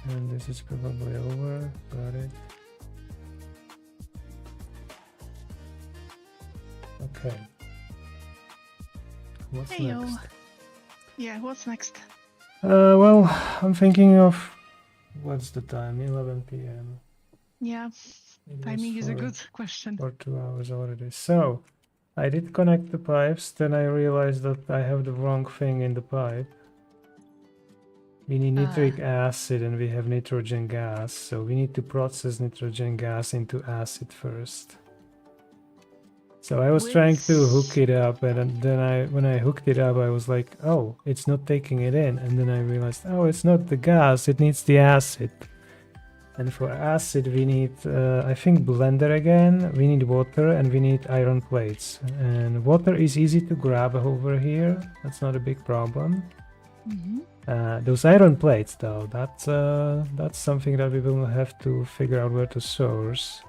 And this is probably over. Got it. Okay. What's Heyo. next? Yeah, what's next? Well, I'm thinking of what's the time? 11 p.m. Yeah, It timing was is a for- good question. For 2 hours already. So, I did connect the pipes, then I realized that I have the wrong thing in the pipe. We need nitric acid and we have nitrogen gas, so we need to process nitrogen gas into acid first. So I was trying to hook it up, and then when I hooked it up, I was like, oh, it's not taking it in. And then I realized, oh, it's not the gas, it needs the acid. And for acid, we need, I think, blender again. We need water and we need iron plates. And water is easy to grab over here. That's not a big problem. Those iron plates, though, that's something that we will have to figure out where to source.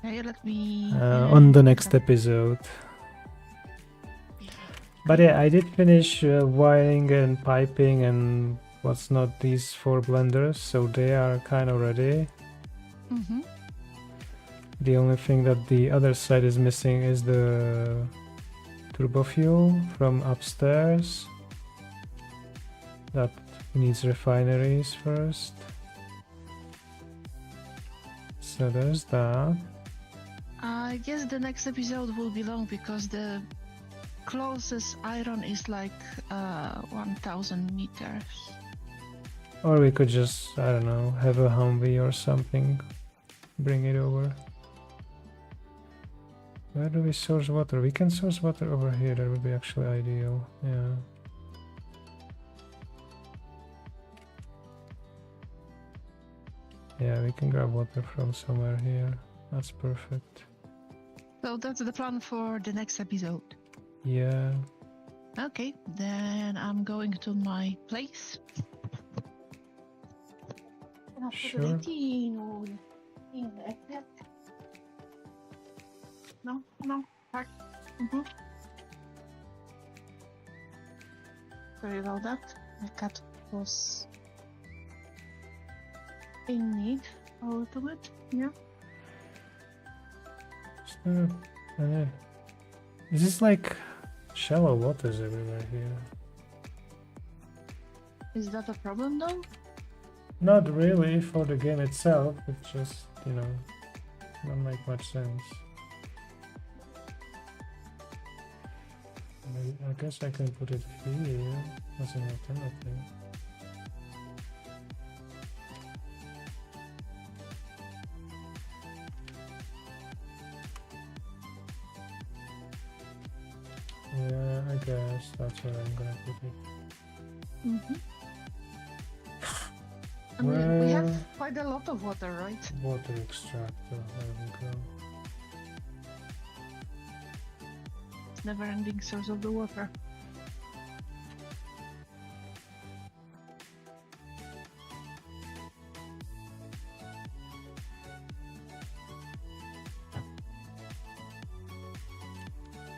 Okay, let me... On the next episode. But yeah, I did finish wiring and piping and what's not these 4 blenders, so they are kind of ready. The only thing that the other side is missing is the turbo fuel from upstairs. That needs refineries first. So there's that. I guess the next episode will be long because the closest iron is like 1000 meters. Or we could just, I don't know, have a Humvee or something. Bring it over. Where do we source water? We can source water over here. That would be actually ideal. Yeah. Yeah, we can grab water from somewhere here. That's perfect. So that's the plan for the next episode. Yeah. Okay, then I'm going to my place. Sure. No, back. Sorry about that. My cat was in need a little bit. Yeah. This is like shallow waters everywhere here. Is that a problem though? Not really for the game itself, it just, don't make much sense. I guess I can put it here as an alternative. Yeah, I guess that's where I'm gonna put it. I mean, we have Well- quite a lot of water, right? Water extractor, there we go. It's never-ending source of the water.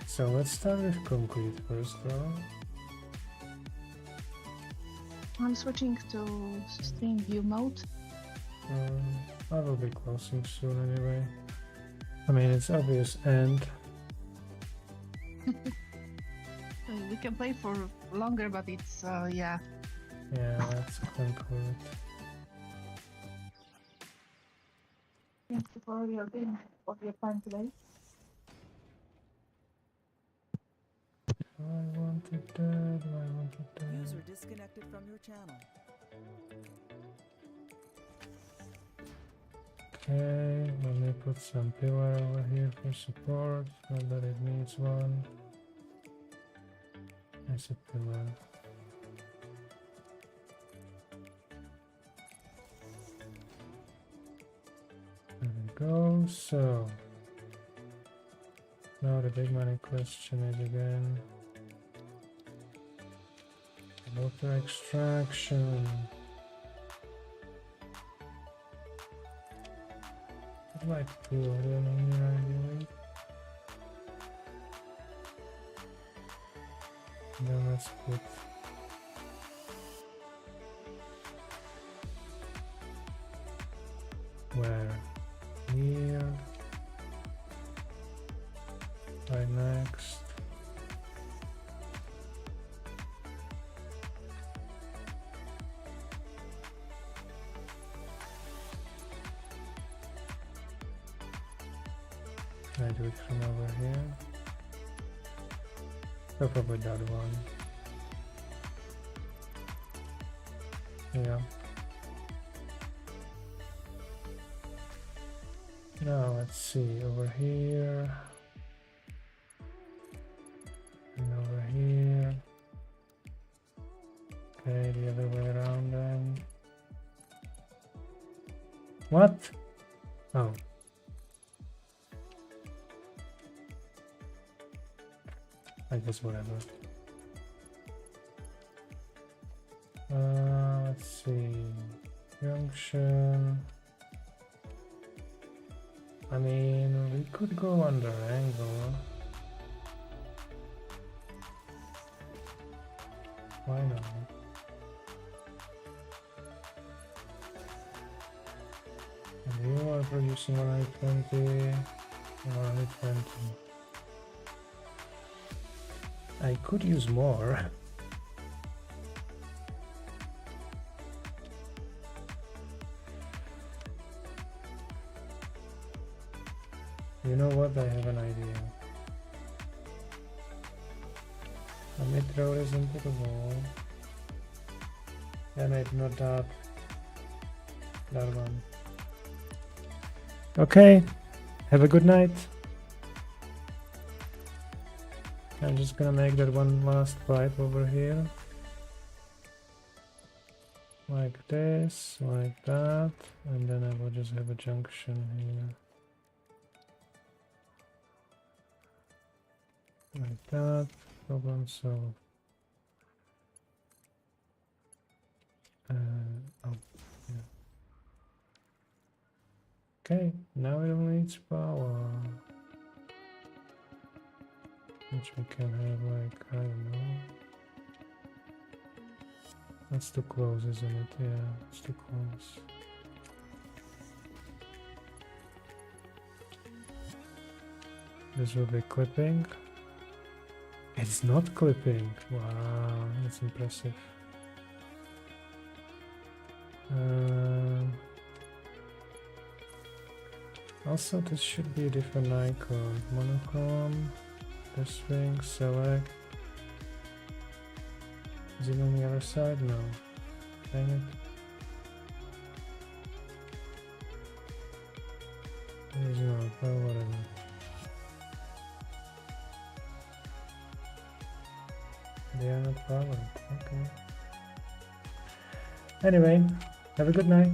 So let's start with concrete first, though. I'm switching to stream view mode. I will be closing soon anyway. I mean, it's obvious end. We can play for longer, but it's yeah. Yeah, that's concrete. Thank you for your time today. I wanted that, I wanted that. User disconnected from your channel. Okay, let me put some pillar over here for support. Not that it needs one. There's a pillar. There we go. So now the big money question is again water extraction. I'd like to do it on here ideally. Then let's put where here right next. I do it from over here. Or probably that one. Yeah. Now let's see, over here. And over here. Okay, the other way around then. What? Oh. I guess whatever. Let's see. Junction. I mean, we could go under angle. Why not? And you are producing 120, 120. I could use more. You know what? I have an idea. Let me throw this into the wall. And maybe not that. That one. Okay. Have a good night. I'm just gonna make that one last pipe over here. Like this, like that. And then I will just have a junction here. Like that. Problem solved. Oh, yeah. Okay, now it only needs power. Which we can have like, I don't know. That's too close, isn't it? Yeah, it's too close. This will be clipping. It's not clipping. Wow, that's impressive. Also, this should be a different icon. Monochrome. This thing, select. Is it on the other side? No. Dang it. There's no, but whatever. They are not powered. Okay. Anyway, have a good night.